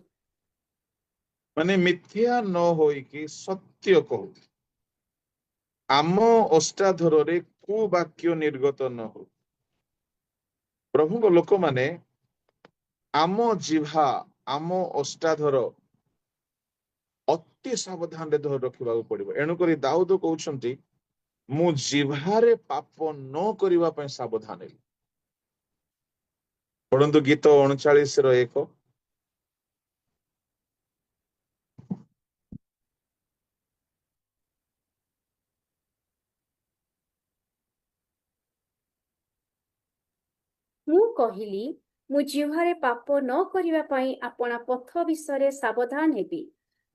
ମାନେ ମିଥ୍ୟା ନ ହୋଇକି ସତ୍ୟ କହୁ। ଆମ ଓଷ୍ଠାଧରରେ କୁବାକ୍ୟ ନିର୍ଗତ ନ ହଉ। ପ୍ରଭୁଙ୍କ ଲୋକମାନେ ଆମ ଜିଭା, ଆମ ଓଷ୍ଠାଧର ଅତି ସାବଧାନରେ ଧରି ରଖିବାକୁ ପଡିବ। ଏଣୁକରି ଦାଉଦ କହୁଛନ୍ତି, ମୁଁ ଜିଭାରେ ପାପ ନ କରିବା ପାଇଁ ସାବଧାନ ହେଲି। ପଢନ୍ତୁ ଗୀତ 39:1। ମୁଁ କହିଲି, ମୁଁ ଜିହ୍ୱାରେ ପାପ ନ କରିବା ପାଇଁ ଆପଣା ପଥ ବିଷୟରେ ସାବଧାନ ହେବି।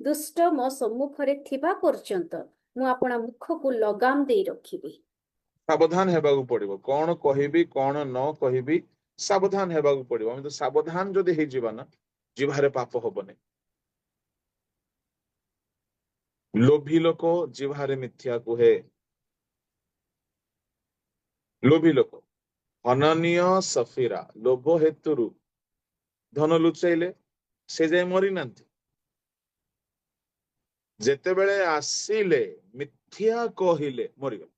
ଦୁଷ୍ଟ ମୋ ସମ୍ମୁଖରେ ଥିବା ପର୍ଯ୍ୟନ୍ତ ମୁଁ ଆପଣା ମୁଖକୁ ଲଗାମ ଦେଇ ରଖିବି। ସାବଧାନ ହେବାକୁ ପଡିବ। କଣ କହିବି, କଣ ନ କହିବି, ସାବଧାନ ହେବାକୁ ପଡିବ। ଆମେ ତ ସାବଧାନ ଯଦି ହେଇଯିବା ନା, ଜିଭାରେ ପାପ ହବନି। ଲୋଭୀ ଲୋକ ଜିଭାରେ ମିଥ୍ୟା କୁହେ। ଲୋଭୀ ଲୋକ ଅନନୀୟ ସଫିରା, ଲୋଭ ହେତୁରୁ ଧନ ଲୁଚାଇଲେ, ସେ ଯାଏ ମରିନାହାନ୍ତି। ଯେତେବେଳେ ଆସିଲେ ମିଥ୍ୟା କହିଲେ ମରିଗଲେ।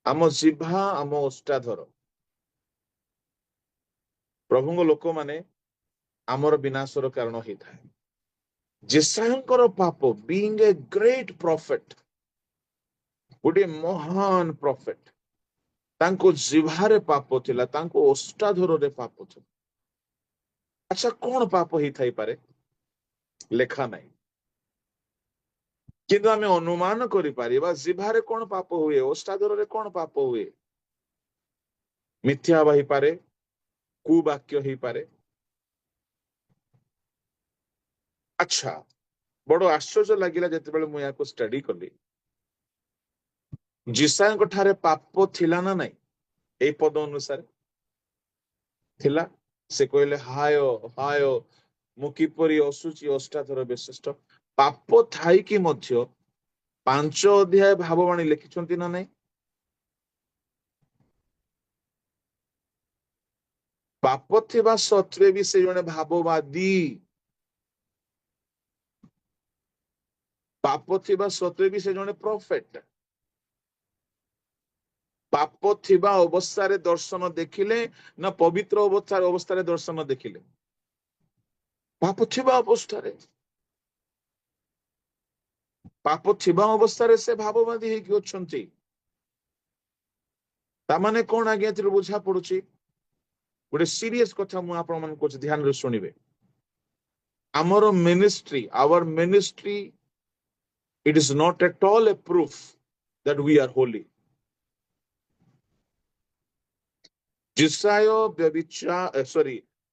ଆମ ଜିଭା, ଆମ ଓଷ୍ଠାଧର, ପ୍ରଭୁଙ୍କ ଲୋକମାନେ ଆମର ବିନାଶର କାରଣ ହେଇଥାଏ। ଯେସାୟଙ୍କର ପାପ, ବିଇଂ ଏ ଗ୍ରେଟ୍ ପ୍ରଫେଟ, ଗୋଟିଏ ମହାନ ପ୍ରଫେଟ, ତାଙ୍କ ଜିଭାରେ ପାପ ଥିଲା, ତାଙ୍କ ଓଷ୍ଠାଧରରେ ପାପ ଥିଲା। ଆଚ୍ଛା, କଣ ପାପ ହେଇଥାଇପାରେ? ଲେଖା ନାହିଁ। କିନ୍ତୁ ଆମେ ଅନୁମାନ କରିପାରିବା ଜିଭାରେ କଣ ପାପ ହୁଏ, ଓଷ୍ଠାଦରରେ କଣ ପାପ ହୁଏ। ମିଥ୍ୟା ହେଇପାରେ, କୁବାକ୍ୟ ହେଇପାରେ। ଆଚ୍ଛା, ବଡ ଆଶ୍ଚର୍ଯ୍ୟ ଲାଗିଲା ଯେତେବେଳେ ମୁଁ ଏହାକୁ ଷ୍ଟଡି କଲି। ଯିଶାଙ୍କ ଠାରେ ପାପ ଥିଲା ନା ନାଇଁ? ଏଇ ପଦ ଅନୁସାରେ ଥିଲା। ସେ କହିଲେ ହାୟ ହାୟ, ମୁଁ କିପରି ଅଶୁଚି, ଓଷ୍ଠାଦର ବିଶିଷ୍ଟ। ପାପ ଥାଇକି ମଧ୍ୟ 5 ଅଧ୍ୟାୟ ଭାବବାଣୀ ଲେଖିଛନ୍ତି ନା ନାଇଁ? ପାପ ଥିବା ସତ୍ତ୍ୱେ ବି ସେ ଜଣେ ଭାବବାଦୀ। ପାପ ଥିବା ସତ୍ତ୍ୱେ ବି ସେ ଜଣେ ପ୍ରଫେଟ। ପାପ ଥିବା ଅବସ୍ଥାରେ ଦର୍ଶନ ଦେଖିଲେ ନା ପବିତ୍ର ଅବସ୍ଥାରେ ଦର୍ଶନ ଦେଖିଲେ? ପାପ ଥିବା ଅବସ୍ଥାରେ। ପାପ ଥିବା ଅବସ୍ଥାରେ ସେ ଭାବବାଦୀ ହେଇକି ଅଛନ୍ତି। ତାମାନେ କଣ ଆଜ୍ଞା ଏଥିରୁ ବୁଝା ପଡୁଛି? ଗୋଟେ ସିରିୟସ କଥା ମୁଁ ଆପଣ ମାନଙ୍କୁ କହୁଛି, ଧ୍ୟାନରେ ଶୁଣିବେ। ଆମର ministry, our ministry, it is not at all a proof that we are holy.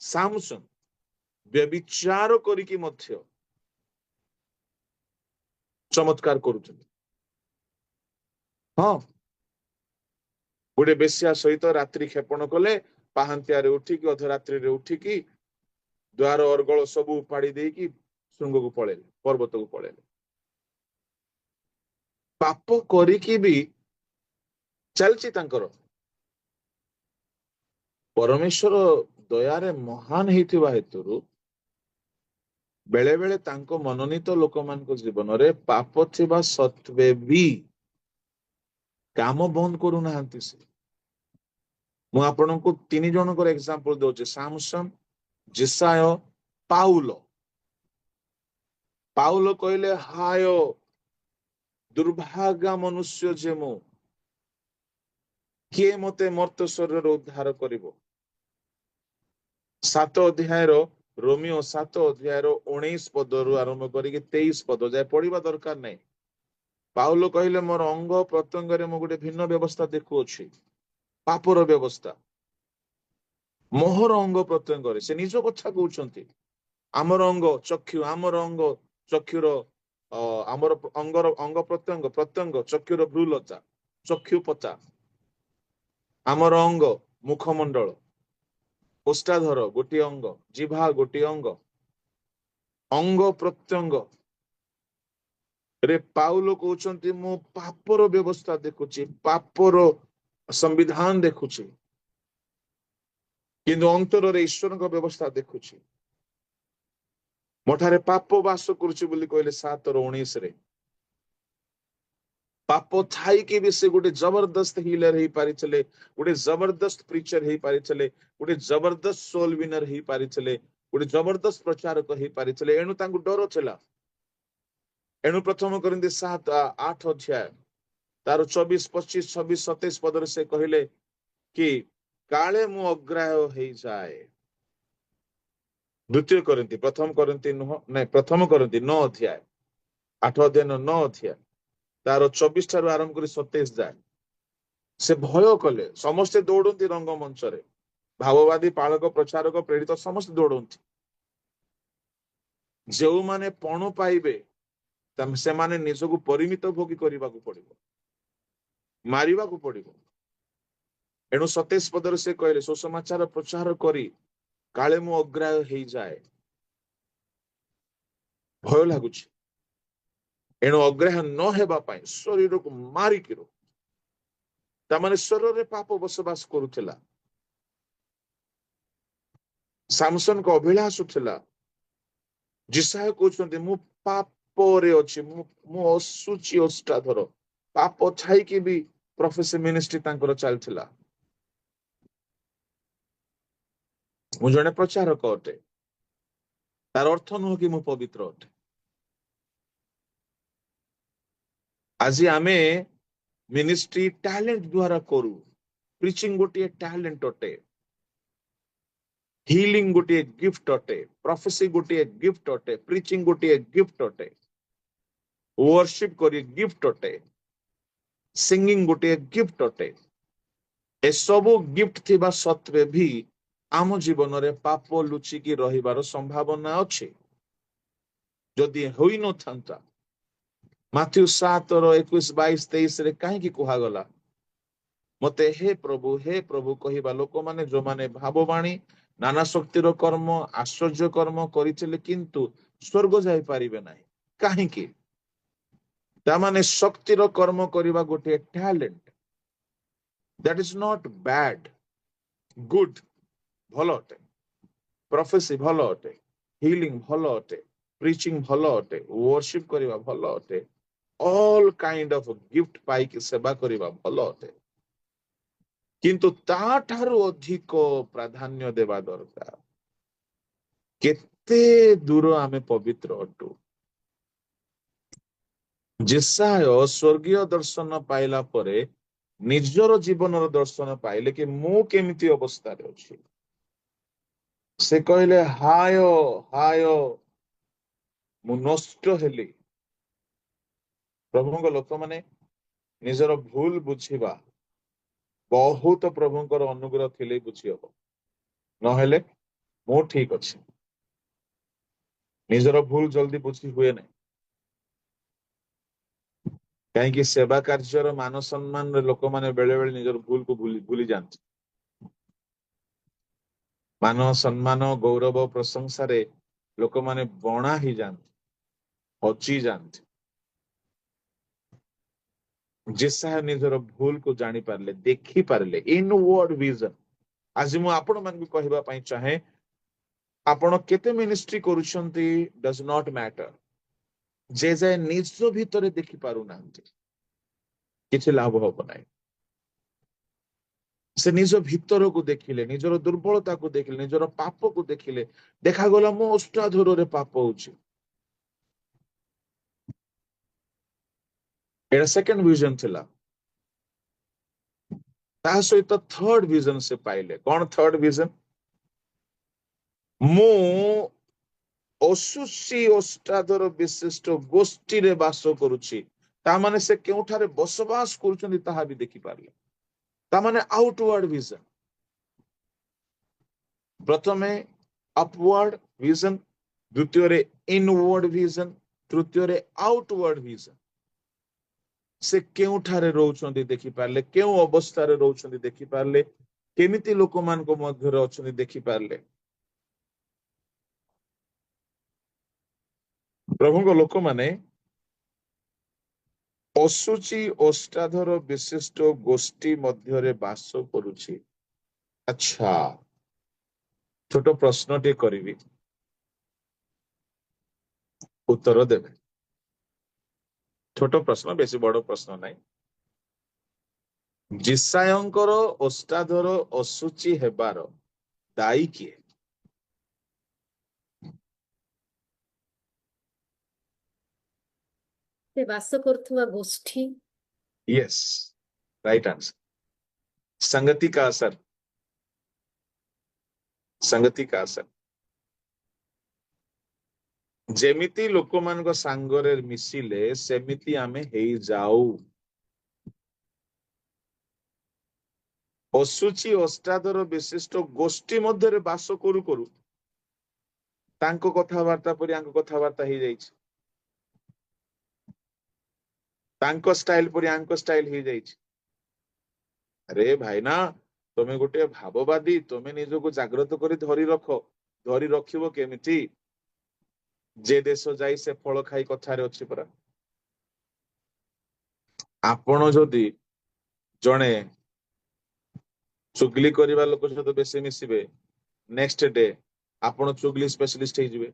Samson ବ୍ୟଭିଚାର କରିକି ମଧ୍ୟ ଚମତ୍କାର କରୁଛନ୍ତି। ହଁ, ଗୋଟେ ବେଶ୍ୟା ସହିତ ରାତ୍ରି କ୍ଷେପଣ କଲେ, ପାହାନ୍ତିଆରେ ଉଠିକି ଅଧରାତ୍ରିରେ ଉଠିକି ଦ୍ୱାର ଅର୍ଗଳ ସବୁ ଉପାଡି ଦେଇକି ଶୃଙ୍ଗକୁ ପଳେଇଲେ, ପର୍ବତକୁ ପଳେଇଲେ। ପାପ କରିକି ବି ଚାଲିଛି ତାଙ୍କର। ପରମେଶ୍ୱର ଦୟାରେ ମହାନ ହେଇଥିବା ହେତୁରୁ ବେଳେ ବେଳେ ତାଙ୍କ ମନୋନୀତ ଲୋକମାନଙ୍କ ଜୀବନରେ ପାପ ଥିବା ସତ୍ତ୍ୱେ ବି କାମ ବନ୍ଦ କରୁନାହାନ୍ତି ସେ। ମୁଁ ଆପଣଙ୍କୁ 3 ଜଣଙ୍କର ଏକ୍ସାମ୍ପଲ ଦଉଛି, ସାମସନ, ଯିଶାୟ, ପାଉଲ। ପାଉଲ କହିଲେ ହାୟ ଦୁର୍ଭାଗା ମନୁଷ୍ୟ ଯେ ମୁଁ, କିଏ ମତେ ମର୍ତ୍ତ୍ୟ ଶରୀରରୁ ଉଦ୍ଧାର କରିବ? 7 ଅଧ୍ୟାୟର ରୋମିଓ 7 ଅଧ୍ୟାୟର 19 ପଦରୁ ଆରମ୍ଭ କରିକି 23 ପଦ ଯାଏ ପଢିବା ଦରକାର ନାହିଁ। ପାଉଲ କହିଲେ ମୋର ଅଙ୍ଗ ପ୍ରତ୍ୟଙ୍ଗରେ ମୁଁ ଗୋଟେ ଭିନ୍ନ ବ୍ୟବସ୍ଥା ଦେଖୁଅଛି, ପାପର ବ୍ୟବସ୍ଥା। ମୋହର ଅଙ୍ଗ ପ୍ରତ୍ୟଙ୍ଗରେ, ସେ ନିଜ କଥା କହୁଛନ୍ତି। ଆମର ଅଙ୍ଗ ଚକ୍ଷୁ, ଆମର ଅଙ୍ଗ ଚକ୍ଷୁର ଆମର ଅଙ୍ଗ ପ୍ରତ୍ୟଙ୍ଗ ଚକ୍ଷୁର ଭ୍ରୁଲତା, ଚକ୍ଷୁପତା। ଆମର ଅଙ୍ଗ ମୁଖମଣ୍ଡଳ, ଓଷ୍ଠାଧର ଗୋଟିଏ ଅଙ୍ଗ, ଜିଭା ଗୋଟିଏ ଅଙ୍ଗ। ଅଙ୍ଗ ପ୍ରତ୍ୟଙ୍ଗ ରେ ପାଉଲ କହୁଛନ୍ତି ମୁଁ ପାପର ବ୍ୟବସ୍ଥା ଦେଖୁଛି, ପାପର ସମ୍ବିଧାନ ଦେଖୁଛି, କିନ୍ତୁ ଅନ୍ତରରେ ଈଶ୍ୱରଙ୍କ ବ୍ୟବସ୍ଥା ଦେଖୁଛି। ମୋଠାରେ ପାପ ବାସ କରୁଛି ବୋଲି କହିଲେ 7:19ରେ। ପାପ ଥାଇକି ବି ସେ ଗୋଟେ ଜବରଦସ୍ତ ହିଲର ହେଇପାରିଥିଲେ, ଗୋଟେ ଜବରଦସ୍ତ ପ୍ରିଚର ହେଇପାରିଥିଲେ, ଗୋଟେ ଜବରଦସ୍ତ ସୋଲ ୱିନର ହେଇପାରିଥିଲେ, ଗୋଟେ ଜବରଦସ୍ତ ପ୍ରଚାରକ ହେଇପାରିଥିଲେ। ଏଣୁ ତାଙ୍କୁ ଡର ଥିଲା। ଏଣୁ ପ୍ରଥମ କରିନ୍ତି 7:8 ଅଧ୍ୟାୟ ତାର 24, 25, 26, 27 ପଦରେ ସେ କହିଲେ କି କାଳେ ମୁଁ ଅଗ୍ରାହ୍ୟ ହେଇଯାଏ। ପ୍ରଥମ କରନ୍ତି 9 ଅଧ୍ୟାୟ, 8 ଅଧ୍ୟାୟ 9 ଅଧ୍ୟାୟ ତାର 24 ଠାରୁ ଆରମ୍ଭ କରି 27 ଯାଏ। ସେ ଭୟ କଲେ। ସମସ୍ତେ ଦୌଡନ୍ତି ରଙ୍ଗମଞ୍ଚରେ, ଭାବବାଦୀ, ପାଳକ, ପ୍ରଚାରକ, ପ୍ରେରିତ ସମସ୍ତେ ଦୌଡନ୍ତି। ଯେଉଁମାନେ ପଣ ପାଇବେ ସେମାନେ ନିଜକୁ ପରିମିତ ଭୋଗୀ କରିବାକୁ ପଡିବ, ମାରିବାକୁ ପଡିବ। ଏଣୁ 27 ପଦରେ ସେ କହିଲେ ସୁସମାଚାର ପ୍ରଚାର କରି କାଳେ ମୁଁ ଅଗ୍ରାହ୍ୟ ହେଇଯାଏ। ଭୟ ଲାଗୁଛି। ଏଣୁ ଅଗ୍ରାହ୍ୟ ନ ହେବା ପାଇଁ ଶରୀରକୁ ମାରିକି ରଖ। ତାମାନେ ଶରୀରରେ ପାପ ବସବାସ କରୁଥିଲା। ସାମସନଙ୍କ ଅଭିଳାଷ ଥିଲା। ଯିଶାୟ କହୁଛନ୍ତି ମୁଁ ପାପରେ ଅଛି, ମୁଁ ଅଶୁଚି ଓଷ୍ଠାଧର। ପାପ ଥାଇକି ବି ପ୍ରଫେସି ମିନିଷ୍ଟ୍ରି ତାଙ୍କର ଚାଲିଥିଲା। ମୁଁ ଜଣେ ପ୍ରଚାରକ ଅଟେ, ତାର ଅର୍ଥ ନୁହଁ କି ମୁଁ ପବିତ୍ର ଅଟେ। ଆଜି ଆମେ ମିନିଷ୍ଟ୍ରି ଟ୍ୟାଲେଣ୍ଟ ଦ୍ୱାରା କରୁ। ପ୍ରିଚିଂ ଗୋଟିଏ ଟ୍ୟାଲେଣ୍ଟ ଅଟେ, ହିଲିଂ ଗୋଟିଏ ଗିଫ୍ଟ ଅଟେ, ପ୍ରଫେସି ଗୋଟିଏ ଗିଫ୍ଟ ଅଟେ, ପ୍ରିଚିଂ ଗୋଟିଏ ଗିଫ୍ଟ ଅଟେ। वर्शिप करी गिफ्ट अटे, सिंगिंग गोटे गिफ्ट अटे। ए सबु गिफ्ट थिबा सत्वे भी आम जीवन रे पाप लुचिकी रहिबार संभावना अछि। जदि होई न थांता माथ्यू 7:21, 22, 23 रे काहेकि कुहागला मते हे प्रभु कहिबा लोक माने जो माने भाववाणी नाना शक्तिर कर्म आश्चर्य कर्म करिथिले किंतु स्वर्ग जाई पारिबे नाही। काहेकि तामाने शक्तिर कर्म करिबा गोटे talent, that is not bad, good, भलो अटे। प्रोफेसी भलो अटे, हीलिंग भलो अटे, प्रीचिंग भलो अटे, वर्शिप करिबा भलो अटे, ऑल काइंड ऑफ गिफ्ट पाई कि सेवा करिबा भलो अटे। किंतु ता ठारू अधिक प्राधान्य देवा दरकार केते दूर आमे पवित्र अटु। जेसाय स्वर्गीय दर्शन पाइला परे निजर जीवनर दर्शन पाइले कि मु केमिति अवस्था रे अछि। से कहले हाय हाय मु नष्ट हेली। प्रभुଙ୍କ लोक माने निजर भूल बुझिबा बहुत प्रभुଙ୍କର अनुग्रह थिले बुझी हबो, नहेले मु ठीक अछि। निजर भूल जल्दी बुझी हुए नहीं, कहीं सेवा कार्यर मान सम्मान लोक माने बेले बेले निजर भूल को भूली जाती। मान सम्मान गौरव प्रशंसा लोक माने बणा ही जाती, हजी जाती। जेसा निजर भूल को जानी पारले, देखी पारले, इनवर्ड विजन। आज मु आपण मान कहबा पई चाहे आपण केते मिनिस्ट्री करूछंती डज नॉट मैटर। जे जे निज भितरे देखि पारु नांती किछि लाभ होबो नाही। से निज भितर को देखिले, निजर दुर्बलता को देखिले, निजर पाप को देखिले, देखा गला मो अष्टाधुर रे पाप होउछि। एटा सेकंड विजन थिला। ता सहित थर्ड विजन से पाइले। कौन थर्ड विजन? मु असुची अष्टाधर विशिष्ट गोष्ठी रे बास करूछि। ता माने से केउठारे बसवास करूछन्ती ताहा भी देखि पारले। ता माने आउटवर्ड विजन। प्रथमे अपवर्ड विजन, द्वितीय रे इनवर्ड विजन, तृतीय रे आउटवर्ड विजन। से केउठारे रहउछन्ती देखि पारले, केउ अवस्था रे रहउछन्ती देखि पारले, केमिति लोक मान को मध्य रे अछन्ती देखि पारले। प्रभुଙ୍କ लोक माने असुची अष्टाधर विशिष्ट गोष्ठी मध्य रे बास करूछि। अच्छा, छोट प्रश्न टे करिवि, उत्तर देबे। छोट प्रश्न, बेसी बड़ प्रश्न नाही। जिसायंकर अष्टाधर असुची हेबार दायी किए? ସେ ବାସ କରୁଥିବା ଗୋଷ୍ଠୀ, यस, राइट आंसर। संगति का असर, संगति का असर। जेमिति लोक मान सांगरे मिसिले सेमिति आमे हेई जाऊ। असुची अष्टाधर विशिष्ट गोष्ठी मध्य रे बास करू करू तांको कथावार्ता परि आंको कथावार्ता ही जाइछि, तांको स्टाइल परि आंको स्टाइल ही जाइछि। अरे भाई ना, तमे गोटे भाववादी, तमे निजको जागृत करी धरी रख। धरी रखिबो केमिति? जे देश जाई से फल खाई कथारे अछि परा। आपण जदि जणे चुगली करिबा लोक सहित बेसी मिसिबे, नेक्स्ट डे आपण चुगली स्पेशलिस्ट हे जिवे।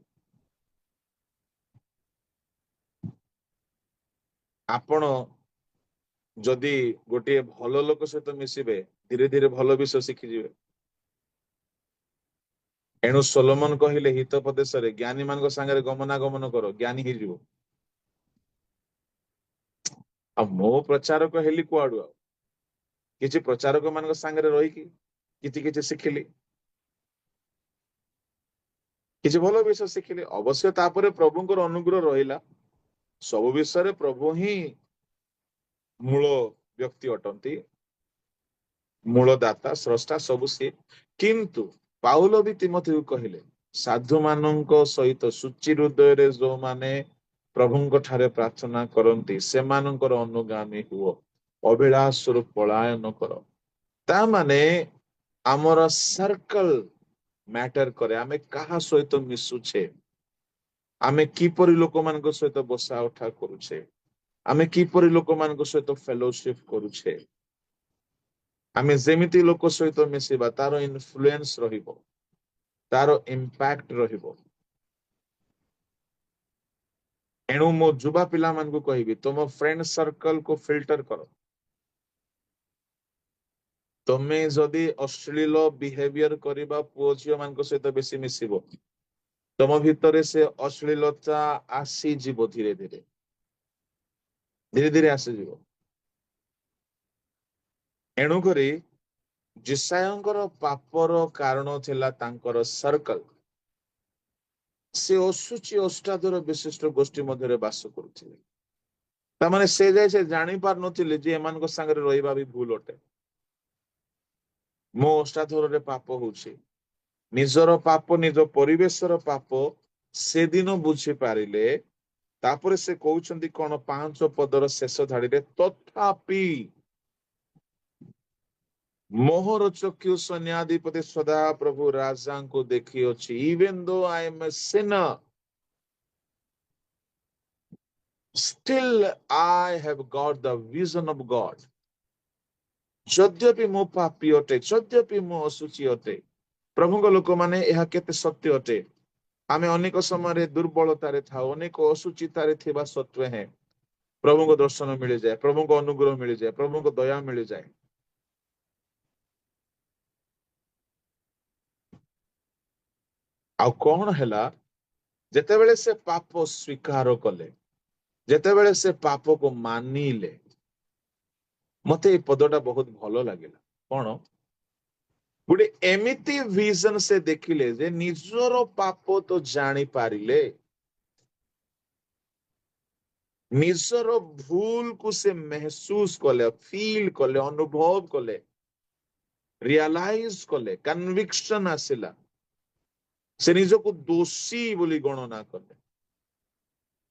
आपण जदि गोटे भल लोक सहित मिसिबे, धीरे धीरे भल विषय शिखि जिवे। एणु सोलोमन कहिले हितोपदेश रे ज्ञानी मान संगे गमनागमन करो, ज्ञानी ही जिवो। आ मो प्रचारक हेली कुआडु आ किछि प्रचारक मान संगे रही किछि किछि शिखिली, किछि भल विषय शिखिली। अवश्य तापरे प्रभुଙ୍କର अनुग्रह रहिला, ସବୁ ବିଷୟରେ ପ୍ରଭୁ ହିଁ ମୂଳ ବ୍ୟକ୍ତି ଅଟନ୍ତି, ମୂଳ ଦାତା ସ୍ରଷ୍ଟା ସବୁ ସିଏ। କିନ୍ତୁ ପାଉଲ ବି ତିମୋଥୀକୁ କହିଲେ, ସାଧୁ ମାନଙ୍କ ସହିତ ସୁଚି ହୃଦୟରେ ଯୋଉମାନେ ପ୍ରଭୁଙ୍କ ଠାରେ ପ୍ରାର୍ଥନା କରନ୍ତି ସେମାନଙ୍କର ଅନୁଗାମୀ ହୁଅ, ଅଭିଳାଷରୁ ପଳାୟନ କର। ତା ମାନେ ଆମର ସର୍କଲ ମ୍ୟାଟର କରେ। ଆମେ କାହା ସହିତ ମିଶୁଛେ, ଆମେ କିପରି ଲୋକମାନଙ୍କ ସହିତ ବସା ଉଠା କରୁଛେ, ଆମେ କିପରି ଲୋକମାନଙ୍କ ସହିତ ଫେଲୋସିପ କରୁଛେ। ଆମେ ଯେମିତି ଲୋକ ସହିତ ମିଶିବା ତାର ଇନଫ୍ଲୁଏନ୍ସ ରହିବ, ତାର ଇମ୍ପାକ୍ଟ ରହିବ। ଏଣୁ ମୋ ଯୁବା ପିଲାମାନଙ୍କୁ କହିବି, ତୁମ ଫ୍ରେଣ୍ଡ ସର୍କଲକୁ ଫିଲ୍ଟର କର। ତମେ ଯଦି ଅଶ୍ଳୀଳ ବିହେଭିୟର କରିବା ପୁଅ ଝିଅ ମାନଙ୍କ ସହିତ ବେଶୀ ମିଶିବ, ତମ ଭିତରେ ସେ ଅଶ୍ଳୀଳତା ଆସିଯିବ, ଧୀରେ ଧୀରେ ଧୀରେ ଧୀରେ ଆସିଯିବ। ଏଣୁକରି ଜିସାୟଙ୍କର ପାପର କାରଣ ଥିଲା ତାଙ୍କର ସର୍କଲ। ସେ ଅଶୁଚି ଅଷ୍ଟାଦର ବିଶିଷ୍ଟ ଗୋଷ୍ଠୀ ମଧ୍ୟରେ ବାସ କରୁଥିଲେ। ତାମାନେ ସେ ଜାଣି ପାରୁନଥିଲେ ଯେ ଏମାନଙ୍କ ସାଙ୍ଗରେ ରହିବା ବି ଭୁଲ ଅଟେ। ମୋ ଅଷ୍ଟାଦରରେ ପାପ ହଉଛି, ନିଜର ପାପ, ନିଜ ପରିବେଶର ପାପ ସେଦିନ ବୁଝିପାରିଲେ। ତାପରେ ସେ କହୁଛନ୍ତି କଣ 5 ପଦର ଶେଷ ଧାଡିରେ, ତଥାପି ମୋହର ଚକ୍ଷୁ ସୈନ୍ୟାଧିପତି ସଦା ପ୍ରଭୁ ରାଜାଙ୍କୁ ଦେଖିଅଛି। Even though I am a sinner, still I have got the vision of God. ଯଦ୍ୟପି ମୁଁ ପାପୀ ଅଟେ, ଯଦ୍ୟପି ମୁଁ ଅଶୁଚି ଅଟେ, ପ୍ରଭୁଙ୍କ ଲୋକମାନେ ଏହା କେତେ ସତ୍ୟ ଅଟେ। ଆମେ ଅନେକ ସମୟରେ ଦୁର୍ବଳତାରେ ଥାଉ, ଅନେକ ଅଶୁଚିତାରେ ଥିବା ସତ୍ତ୍ୱେ ହେଁ ପ୍ରଭୁଙ୍କ ଦର୍ଶନ ମିଳିଯାଏ, ପ୍ରଭୁଙ୍କ ଅନୁଗ୍ରହ ମିଳିଯାଏ, ପ୍ରଭୁଙ୍କ ଦୟା ମିଳିଯାଏ। ଆଉ କଣ ହେଲା, ଯେତେବେଳେ ସେ ପାପ ସ୍ୱୀକାର କଲେ, ଯେତେବେଳେ ସେ ପାପକୁ ମାନିଲେ, ମତେ ଏଇ ପଦଟା ବହୁତ ଭଲ ଲାଗିଲା। କଣ, ଗୋଟେ ଏମିତି ଭିଜନ ସେ ଦେଖିଲେ ଯେ ନିଜର ପାପ ତ ଜାଣିପାରିଲେ, ନିଜର ଭୁଲକୁ ସେ ମେହସୁସ କଲେ, ଫିଲ୍ କଲେ, ଅନୁଭବ କଲେ, ରିଆଲାଇଜ କଲେ, କନଭିକ୍ସନ ଆସିଲା। ସେ ନିଜକୁ ଦୋଷୀ ବୋଲି ଗଣନା କଲେ।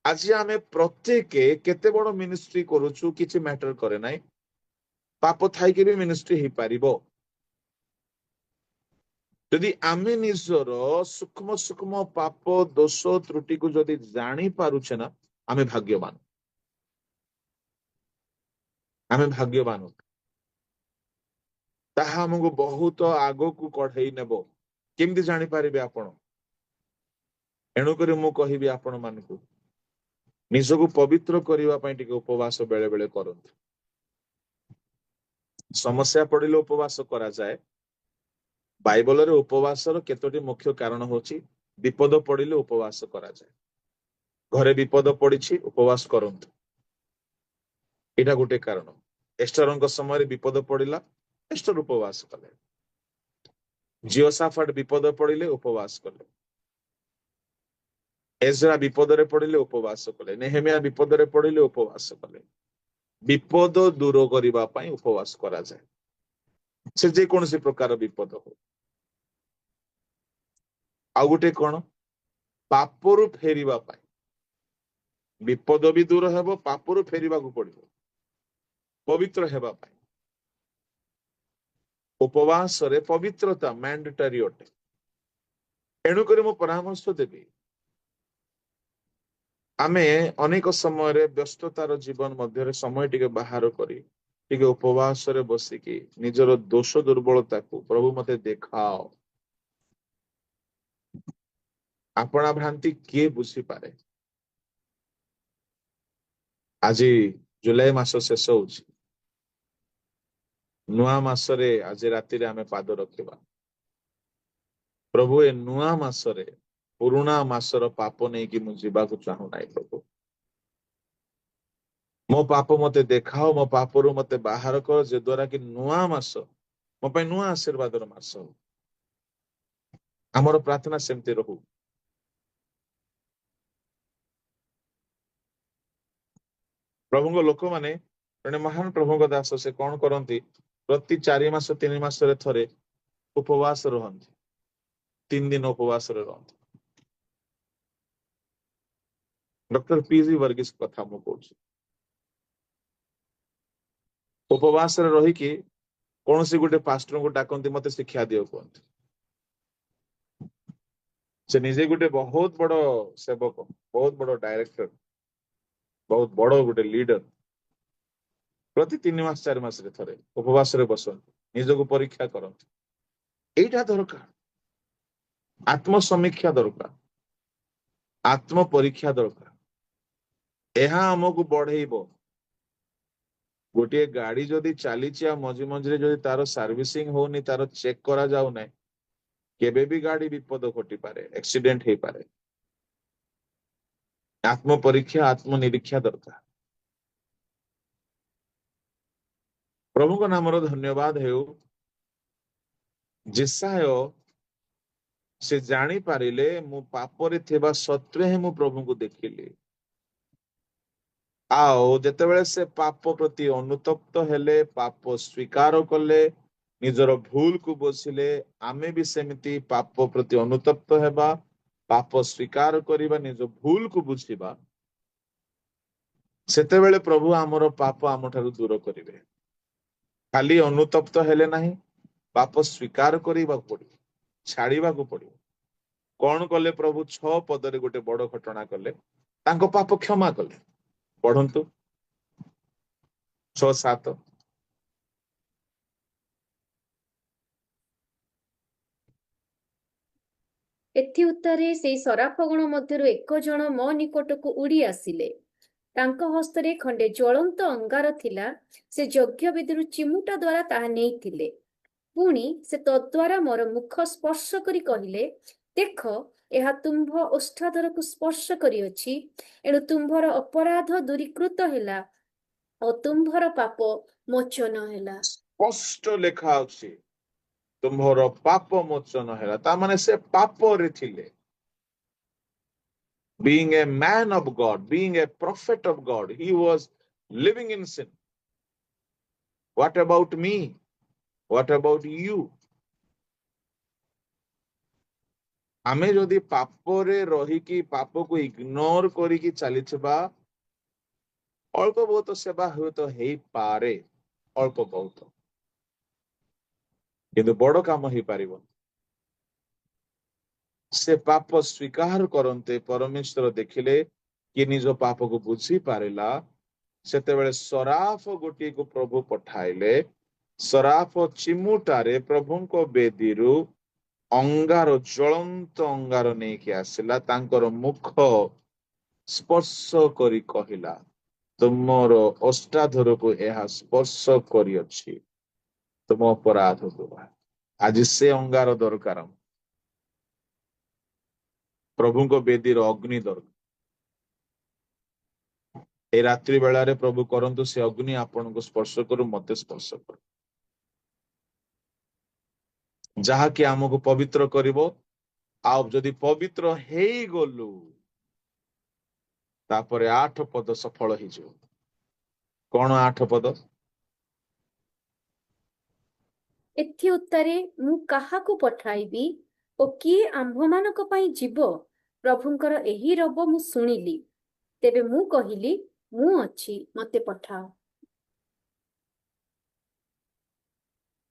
ଆଜି ଆମେ ପ୍ରତ୍ୟେକ କେତେ ବଡ ମିନିଷ୍ଟ୍ରି କରୁଛୁ କିଛି ମ୍ୟାଟର କରେ ନାହିଁ, ପାପ ଥାଇକି ବି ମିନିଷ୍ଟ୍ରି ହେଇପାରିବ। ଯଦି ଆମେ ନିଜର ସୂକ୍ଷ୍ମ ସୂକ୍ଷ୍ମ ପାପ ଦୋଷ ତ୍ରୁଟିକୁ ଯଦି ଜାଣି ପାରୁଛେ ନା, ଆମେ ଭାଗ୍ୟବାନ, ଆମେ ଭାଗ୍ୟବାନ। ତାହା ଆମକୁ ବହୁତ ଆଗକୁ କଢେଇ ନେବ। କେମିତି ଜାଣିପାରିବେ ଆପଣ? ଏଣୁକରି ମୁଁ କହିବି ଆପଣ ମାନଙ୍କୁ, ନିଜକୁ ପବିତ୍ର କରିବା ପାଇଁ ଟିକେ ଉପବାସ ବେଳେ ବେଳେ କରନ୍ତୁ। ସମସ୍ୟା ପଡିଲେ ଉପବାସ କରାଯାଏ। ବାଇବଲରେ ଉପବାସର କେତୋଟି ମୁଖ୍ୟ କାରଣ ହଉଛି, ବିପଦ ପଡିଲେ ଉପବାସ କରାଯାଏ। ଘରେ ବିପଦ ପଡିଛି, ଉପବାସ କରନ୍ତୁ, ଏଇଟା ଗୋଟେ କାରଣ। ଏଷ୍ଟରଙ୍କ ସମୟରେ ବିପଦ ପଡିଲା, ଏଷ୍ଟର ଉପବାସ କଲେ। ଜିଓସାଫାଟ ବିପଦ ପଡିଲେ ଉପବାସ କଲେ। ଏଜରା ବିପଦରେ ପଡିଲେ ଉପବାସ କଲେ। ନେହେମିଆ ବିପଦରେ ପଡିଲେ ଉପବାସ କଲେ। ବିପଦ ଦୂର କରିବା ପାଇଁ ଉପବାସ କରାଯାଏ, ସେ ଯେକୌଣସି ପ୍ରକାର ବିପଦ ହଉ। ଆଉ ଗୋଟେ କଣ, ପାପରୁ ଫେରିବା ପାଇଁ। ବିପଦ ବି ଦୂର ହେବ, ପାପରୁ ଫେରିବାକୁ ପଡିବ, ପବିତ୍ର ହେବା ପାଇଁ। ଉପବାସରେ ପବିତ୍ରତା ମ୍ୟାଣ୍ଡେଟରୀ ଅଟେ। ଏଣୁକରି ମୁଁ ପରାମର୍ଶ ଦେବି, ଆମେ ଅନେକ ସମୟରେ ବ୍ୟସ୍ତତାର ଜୀବନ ମଧ୍ୟରେ ସମୟ ଟିକେ ବାହାର କରି ଟିକେ ଉପବାସରେ ବସିକି ନିଜର ଦୋଷ ଦୁର୍ବଳତାକୁ, ପ୍ରଭୁ ମତେ ଦେଖାଅ। ଆପଣା ଭ୍ରାନ୍ତି କିଏ ବୁଝିପାରେ? ଆଜି ଜୁଲାଇ ମାସ ଶେଷ ହଉଛି, ନୂଆ ମାସରେ ଆଜି ରାତିରେ ଆମେ ପାଦ ରଖିବା। ପ୍ରଭୁ, ଏ ନୂଆ ମାସରେ ପୁରୁଣା ମାସର ପାପ ନେଇକି ମୁଁ ଯିବାକୁ ଚାହୁଁନାହିଁ। ପ୍ରଭୁ, ମୋ ପାପ ମତେ ଦେଖାଅ, ମୋ ପାପରୁ ମତେ ବାହାର କର, ଯେ ଦ୍ୱାରା କି ନୂଆ ମାସ ମୋ ପାଇଁ ନୂଆ ଆଶୀର୍ବାଦର ମାସ ହଉ। ଆମର ପ୍ରାର୍ଥନା ସେମିତି ରହୁ। ପ୍ରଭୁଙ୍କ ଲୋକମାନେ ଜଣେ ମହାନ ପ୍ରଭୁଙ୍କ ଦାସ ସେ କଣ କରନ୍ତି, ପ୍ରତି 4 ମାସ 3 ମାସରେ ଥରେ ଉପବାସ ରୁହନ୍ତି, 3 ଦିନ ଉପବାସରେ ରୁହନ୍ତି। ଡକ୍ଟର ପିଜି ବର୍ଗିସ କଥା ମୁଁ କହୁଛି। ଉପବାସରେ ରହିକି କୌଣସି ଗୋଟେ ପାଷ୍ଟରଙ୍କୁ ଡାକନ୍ତି, ମତେ ଶିକ୍ଷା ଦିଅ କୁହନ୍ତି। ସେ ନିଜେ ଗୋଟେ ବହୁତ ବଡ ସେବକ, ବହୁତ ବଡ ଡାଇରେକ୍ଟର, ବହୁତ ବଡ ଗୋଟେ ଲିଡର। ପ୍ରତି 3 ମାସ 4 ମାସରେ ଥରେ ଉପବାସରେ ବସନ୍ତି, ନିଜକୁ ପରୀକ୍ଷା କରନ୍ତି। ଏଇଟା ଦରକାର, ଆତ୍ମ ସମୀକ୍ଷା ଦରକାର, ଆତ୍ମ ପରୀକ୍ଷା ଦରକାର। ଏହା ଆମକୁ ବଢେଇବ। ଗୋଟିଏ ଗାଡି ଯଦି ଚାଲିଛି ଆଉ ମଝି ମଝିରେ ଯଦି ତାର ସର୍ଭିସିଂ ହଉନି, ତାର ଚେକ୍ କରାଯାଉ ନାହିଁ, କେବେ ବି ଗାଡି ବିପଦ ଘଟିପାରେ, ଆକ୍ସିଡେଣ୍ଟ ହେଇପାରେ। ଆତ୍ମ ପରୀକ୍ଷା ଆତ୍ମ ନିରୀକ୍ଷା ଦରକାର। ପ୍ରଭୁଙ୍କ ନାମର ଧନ୍ୟବାଦ ହେଉ। ଯେସାୟ ସେ ଜାଣିପାରିଲେ ମୁଁ ପାପରେ ଥିବା ସତ୍ତ୍ୱେ ହିଁ ମୁଁ ପ୍ରଭୁଙ୍କୁ ଦେଖିଲି। ଆଉ ଯେତେବେଳେ ସେ ପାପ ପ୍ରତି ଅନୁତପ୍ତ ହେଲେ, ପାପ ସ୍ୱୀକାର କଲେ, ନିଜର ଭୁଲକୁ ବୁଝିଲେ, ଆମେ ବି ସେମିତି ପାପ ପ୍ରତି ଅନୁତପ୍ତ ହେବା, ପାପ ସ୍ୱୀକାର କରିବା, ନିଜ ଭୁଲକୁ ବୁଝିବା। ସେତେବେଳେ ପ୍ରଭୁ ଆମର ପାପ ଆମଠାରୁ ଦୂର କରିବେ। ଖାଲି ଅନୁତପ୍ତ ହେଲେ ନାହିଁ, ପାପ ସ୍ୱୀକାର କରିବାକୁ ପଡିବ, ଛାଡିବାକୁ ପଡିବ। କଣ କଲେ ପ୍ରଭୁ? 6 ପଦରେ ଗୋଟେ ବଡ ଘଟଣା କଲେ, ତାଙ୍କ ପାପ କ୍ଷମା କଲେ। ପଢନ୍ତୁ 6, 7। ଏଥି ଉତ୍ତରେ ସେଇ ସରାଫଗଣ ମଧ୍ୟରୁ 1 ଜଣ ମୋ ନିକଟକୁ ଉଡ଼ି ଆସିଲେ। ତାଙ୍କ ହସ୍ତରେ ଖଣ୍ଡେ ଜ୍ୱଳନ୍ତ ଅଙ୍ଗାର ଥିଲା। ସେ ଯଜ୍ଞବେଦୀରୁ ଚିମୁଟା ଦ୍ୱାରା ତାହା ନେଇଥିଲେ। ପୁଣି ସେ ତଦ୍ୱାରା ମୋର ମୁଖ ସ୍ପର୍ଶ କରି କହିଲେ, ଦେଖ, ଏହା ତୁମ୍ଭ ଓଷ୍ଠାଧରକୁ ସ୍ପର୍ଶ କରିଅଛି। ଏଣୁ ତୁମ୍ଭର ଅପରାଧ ଦୂରୀକୃତ ହେଲା ଓ ତୁମ୍ଭର ପାପ ମୋଚନ ହେଲା। ସ୍ପଷ୍ଟ ଲେଖା ଅଛି, ତୁମ୍ଭର ପାପ ମୋଚନ ହେଲା। ତା ମାନେ ସେ ପାପରେ ଥିଲେ। Being a man of God, being a prophet of God, he was living in sin. What about me? What about you? ଆମେ ଯଦି ପାପରେ ରହିକି ପାପକୁ ଇଗ୍ନୋର କରିକି ଚାଲିଥିବା, ଅଳ୍ପ ବହୁତ ସେବା ହୁଏତ ହେଇପାରେ, ଅଳ୍ପ ବହୁତ, କିନ୍ତୁ ବଡ କାମ ହେଇପାରିବ। ସେ ପାପ ସ୍ୱୀକାର କରନ୍ତେ ପରମେଶ୍ୱର ଦେଖିଲେ କି ନିଜ ପାପକୁ ବୁଝି ପାରିଲା। ସେତେବେଳେ ସରାଫ ଗୋଟିଏକୁ ପ୍ରଭୁ ପଠାଇଲେ। ସରାଫ ଚିମୁଟାରେ ପ୍ରଭୁଙ୍କ ବେଦୀରୁ ଅଙ୍ଗାର, ଜ୍ୱଳନ୍ତ ଅଙ୍ଗାର ନେଇକି ଆସିଲା। ତାଙ୍କର ମୁଖ ସ୍ପର୍ଶ କରି କହିଲା, ତୁମର ଓଷ୍ଠାଧରକୁ ଏହା ସ୍ପର୍ଶ କରିଅଛି, ତୁମ ଅପରାଧ ଦୂର। ଆଜି ସେ ଅଙ୍ଗାର ଦରକାର, ପ୍ରଭୁଙ୍କ ବେଦୀର ଅଗ୍ନି ଦରକାର। ଏ ରାତ୍ରି ବେଳାରେ ପ୍ରଭୁ କରନ୍ତୁ ସେ ଅଗ୍ନି ଆପଣଙ୍କୁ ସ୍ପର୍ଶ କରୁ, ମତେ ସ୍ପର୍ଶ କରୁ, ଯାହାକି ଆମକୁ ପବିତ୍ର କରିବ। ଆଉ ଯଦି ପବିତ୍ର ହେଇଗଲୁ, ତାପରେ 8 ପଦ ସଫଳ ହେଇଯିବ। କଣ 8 ପଦ? ଏଥି ଉତ୍ତରେ ମୁଁ କାହାକୁ ପଠାଇବି ଓ କିଏ ଆମ୍ଭମାନଙ୍କ ପାଇଁ ଯିବ? ପ୍ରଭୁଙ୍କର ଏହି ରବ ମୁଁ ଶୁଣିଲି। ତେବେ ମୁଁ କହିଲି, ମୁଁ ଅଛି, ମତେ ପଠାଅ।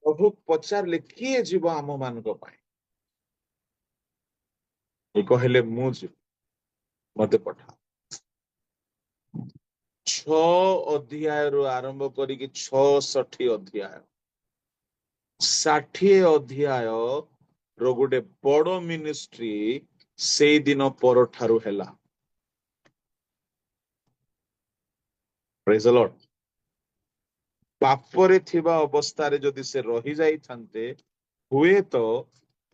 ପ୍ରଭୁ ପଚାରିଲେ, କିଏ ଯିବ ଆମ ମାନଙ୍କ ପାଇଁ? କହିଲେ, ମୁଁ ଯିବି, ମତେ ପଠାଅ। 6 ଅଧ୍ୟାୟରୁ ଆରମ୍ଭ କରିକି 66 ଅଧ୍ୟାୟ, 60 ଅଧ୍ୟାୟ ର ଗୋଟେ ବଡ ମିନିଷ୍ଟ୍ରି ସେଇ ଦିନ ପରଠାରୁ ହେଲା। ପ୍ରେଜ୍ ଦ ଲର୍ଡ। ପାପରେ ଥିବା ଅବସ୍ଥାରେ ଯଦି ସେ ରହି ଯାଇଥାନ୍ତେ,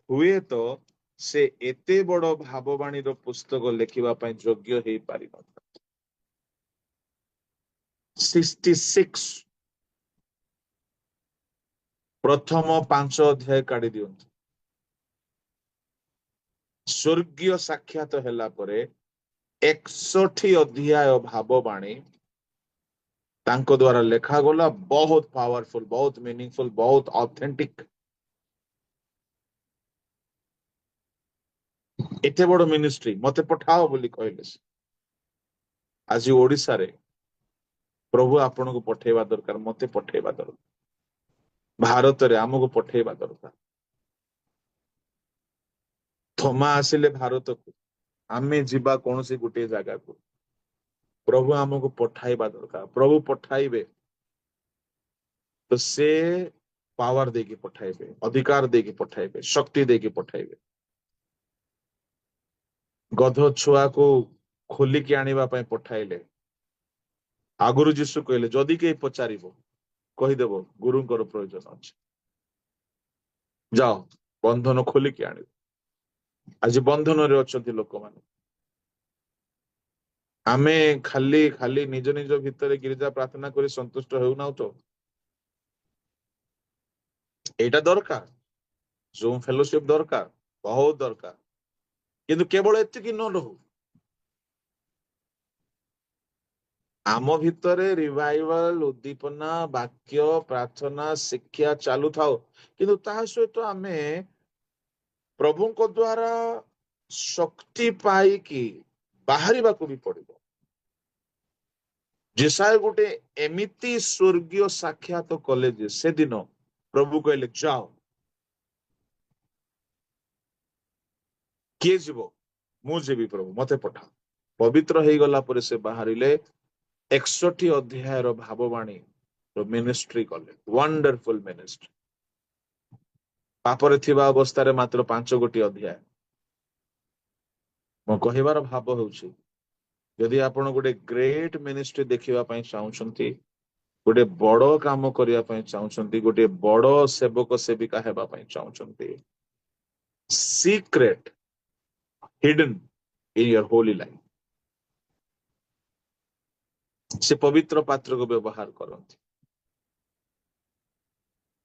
ହୁଏତ ସେ ଏତେ ବଡ ଭାବବାଣୀର ପୁସ୍ତକ ଲେଖିବା ପାଇଁ ଯୋଗ୍ୟ ହେଇପାରିନଥାନ୍ତେ। 66 ପ୍ରଥମ 5 ଅଧ୍ୟାୟ କାଢି ଦିଅନ୍ତୁ। ସ୍ୱର୍ଗୀୟ ସାକ୍ଷାତ ହେଲା ପରେ 61 ଅଧ୍ୟାୟ ଭାବବାଣୀ, तांको द्वारा लेखा गला बहुत पावरफुल, बहुत मीनिंगफुल, बहुत ऑथेंटिक। एते बड़ मिनिस्ट्री मते पठाओ बोली कहले से। आज ओडिसा रे प्रभु आपन को पठेवा दरकार, मते पठेवा दरकार, भारत रे हमको पठेवा दरकार। थमा आसिले भारत को आमे जीवा कौन सी गोटे जगह को प्रभु हमको पठाइबा दरकार। प्रभु पठाइबे तो से पावर देके पठाइबे, अधिकार देके पठाइबे, शक्ति देके पठाइबे। गध छुआ को खोलिकी आनिबा पई पठाइले। आगुरु जीसु कहले जदि के पचारिबो कहिदेबो गुरुंकर प्रयोजन अछि, जाओ बंधन खोलिकी आनिबो। आज बंधन रे अछंती लोक माने। आमे खाली खाली निज निज भितरे गिरिजा प्रार्थना करी संतुष्ट हेउना तो एटा दरकार, जूम फेलोशिप दरकार, बहुत दरकार, किंतु केवल एतिकी न रहू। आम भितरे रिवाइवल, उद्दीपना, वाक्य, प्रार्थना, शिक्षा चालू थाओ, किंतु ता सहित आमे प्रभु को द्वारा शक्ति पाई कि बाहरिबा को भी पड़िबो। जेसाय गोटे एमिति स्वर्गीय साक्षात कले जे से दिन प्रभु कहले जाओ। किए जीवो मु जेबी प्रभु मते पठा। पवित्र हेई गला परे से बाहरिले 61 अध्याय रो भाववाणी रो मिनिस्ट्री कले। Wonderful ministry. पापरे थिबा अवस्था रे मात्र 5 गोटी अध्याय। मो कहिबार भाव होउछि यदि आपण गोटे ग्रेट मिनिस्ट्री देखिबा पई चाहुछंती, गोटे बड़ काम करिया पई चाहुछंती, गोटे बड़ सेवक सेविका हेबा पई चाहुछंती, secret hidden in your holy life, से पवित्र पात्र को व्यवहार करंती।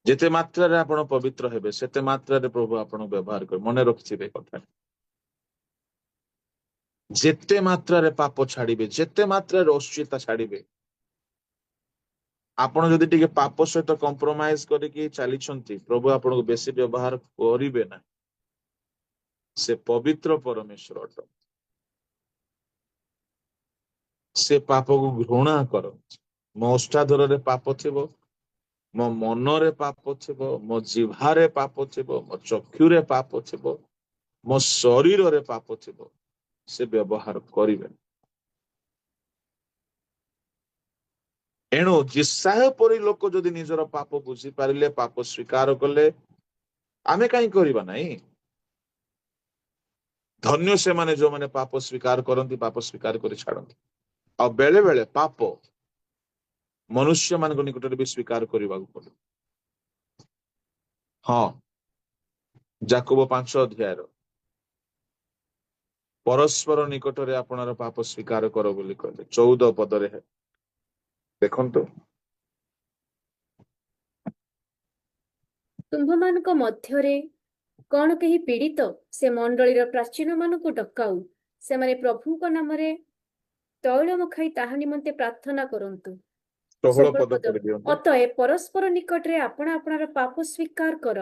जेते मात्रा रे आपण पवित्र हेबे सेते मात्रा रे प्रभु आपण व्यवहार कर। मने रखिथिबे कथा। जेते मात्रा रे पाप छाड़िबे, जेते मात्रा रे अश्लीलता छाड़िबे, आपण जदि टिके पाप सहित कंप्रोमाइज करिकि चलीछंती प्रभु आपण को बेसी व्यवहार करिवे ना। से पवित्र परमेश्वर अट। से पाप को घृणा करंती। मो ओष्ठाधर रे पाप थिबो, मो मन रे पाप थिबो, मो जिह्वा रे पाप थिबो, मो चक्षु रे पाप थिबो, मो शरीर रे पाप थिबो, से व्यवहार करिवे। एणु जिसाय परि लोक जदि निजर पाप बुझी पारिले, पाप स्वीकार कले, आमे काई करिबा नाही। धन्य से माने जो माने पाप स्वीकार करंती, पाप स्वीकार करि छाड़ंती। आ बेले बेले पाप मनुष्य मान निकट भी स्वीकार करने पड़े। हाँ, याकूब 5 अध्याय परस्पर निकट रे आपणार पाप स्वीकार कर बोली कहले 14 पदरे है देखंतु। ତୁମ୍ଭମାନଙ୍କ ମଧ୍ୟରେ କଣ କେହି ପୀଡ଼ିତ ସେ ମଣ୍ଡଳୀର ପ୍ରାଚୀନମାନଙ୍କୁ ଡକାଉ, ସେମାନେ ପ୍ରଭୁଙ୍କ ନାମରେ ତୈଳ ମଖାଇ ତାହା ନିମନ୍ତେ ପ୍ରାର୍ଥନା କରନ୍ତୁ। 16 16 ପଦ ପଦ। ପଢି ଦିଅନ୍ତୁ। ଅତଏବ ପରସ୍ପର ନିକଟରେ ଆପଣା ଆପଣାର ପାପ ସ୍ୱୀକାର କର,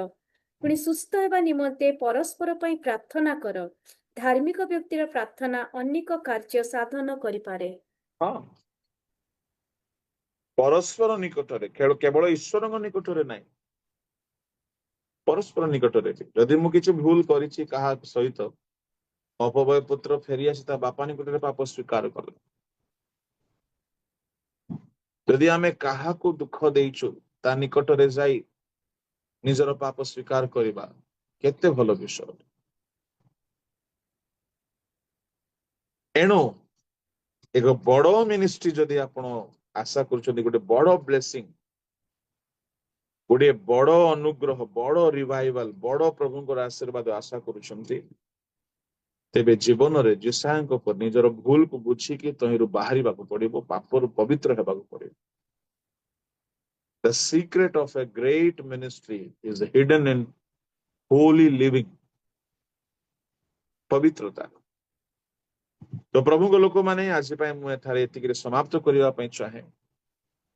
ପୁଣି ସୁସ୍ଥ ହେବା ନିମନ୍ତେ ପରସ୍ପର ପାଇଁ ପ୍ରାର୍ଥନା କର। ଧାର୍ମିକ ବ୍ୟକ୍ତିର ପ୍ରାର୍ଥନା ଅନେକ କାର୍ଯ୍ୟ ସାଧନ କରିପାରେ। हाँ, परस्पर निकट रे केवल ईश्वर निकट रे नहीं, परस्पर निकट रे जदि मु किछि भूल करिछि कहा सहित अपवय पुत्र फेरी आसी ता बापा निकट रे पाप स्वीकार करले। यदि आमे काहा को दुख देइछु ता निकट रे जाई निजर पाप स्वीकार करिबा केते भलो विषय। एणु एक बड़ मिनिस्ट्री जदि आपण आशा करूछन्ती, गोटे बड़ ब्लेसिंग, गोटे बड़ अनुग्रह, बड़ रिवाइवल, बड़ प्रभुଙ୍କର आशीर्वाद आशा करूछन्ती, तेबे जीवन रे जिसायଙ୍କ पर निजर भूल को बुझिकी तहिरु बाहरिबाकू पड़िबो, पापरु पवित्र हेबाकू पड़िबो। The secret of a great ministry is hidden in holy living, पवित्रता। तो प्रभु को लोक माने आज पय मु एथारे एतिकरे समाप्त करिवा पय चाहे।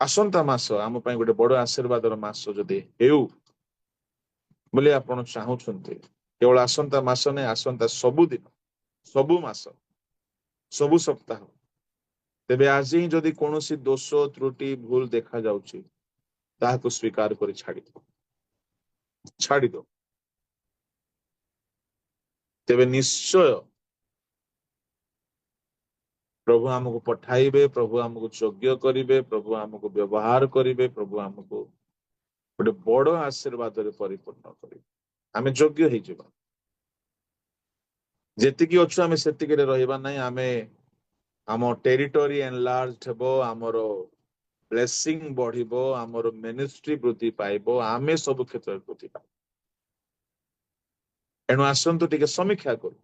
ଆସନ୍ତା ମାସ ଆମ ପାଇଁ ଗୋଟେ ବଡ ଆଶୀର୍ବାଦର ମାସ ଯଦି ହେଉ ବୋଲି ଆପଣ ଚାହୁଁଛନ୍ତି, କେବଳ ଆସନ୍ତା ମାସ ନାହିଁ, ଆସନ୍ତା ସବୁଦିନ, ସବୁ ମାସ, ସବୁ ସପ୍ତାହ, ତେବେ ଆଜି ହିଁ ଯଦି କୌଣସି ଦୋଷ ତ୍ରୁଟି ଭୁଲ ଦେଖା ଯାଉଛି, ତାହାକୁ ସ୍ୱୀକାର କରି ଛାଡ଼ିଦ। ତେବେ ନିଶ୍ଚୟ ପ୍ରଭୁ ଆମକୁ ପଠାଇବେ, ପ୍ରଭୁ ଆମକୁ ଯୋଗ୍ୟ କରିବେ, ପ୍ରଭୁ ଆମକୁ ବ୍ୟବହାର କରିବେ, ପ୍ରଭୁ ଆମକୁ ଗୋଟେ ବଡ ଆଶୀର୍ବାଦରେ ପରିପୂର୍ଣ୍ଣ କରିବେ। ଆମେ ଯୋଗ୍ୟ ହେଇଯିବା। ଯେତିକି ଅଛୁ ଆମେ ସେତିକିରେ ରହିବା ନାହିଁ। ଆମେ ଆମ ଟେରିଟୋରି ଏନଲାର୍ଜ ହେବ, ଆମର ବ୍ଲେସିଂ ବଢିବ, ଆମର ମିନିଷ୍ଟ୍ରି ବୃଦ୍ଧି ପାଇବ, ଆମେ ସବୁ କ୍ଷେତ୍ରରେ ବୃଦ୍ଧି ପାଇବ। ଏଣୁ ଆସନ୍ତୁ ଟିକେ ସମୀକ୍ଷା କରୁ,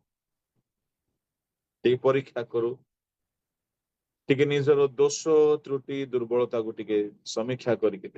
ଟିକେ ପରୀକ୍ଷା କରୁ, ଟିକେ ନିଜର ଦୋଷ ତ୍ରୁଟି ଦୁର୍ବଳତାକୁ ଟିକେ ସମୀକ୍ଷା କରିକି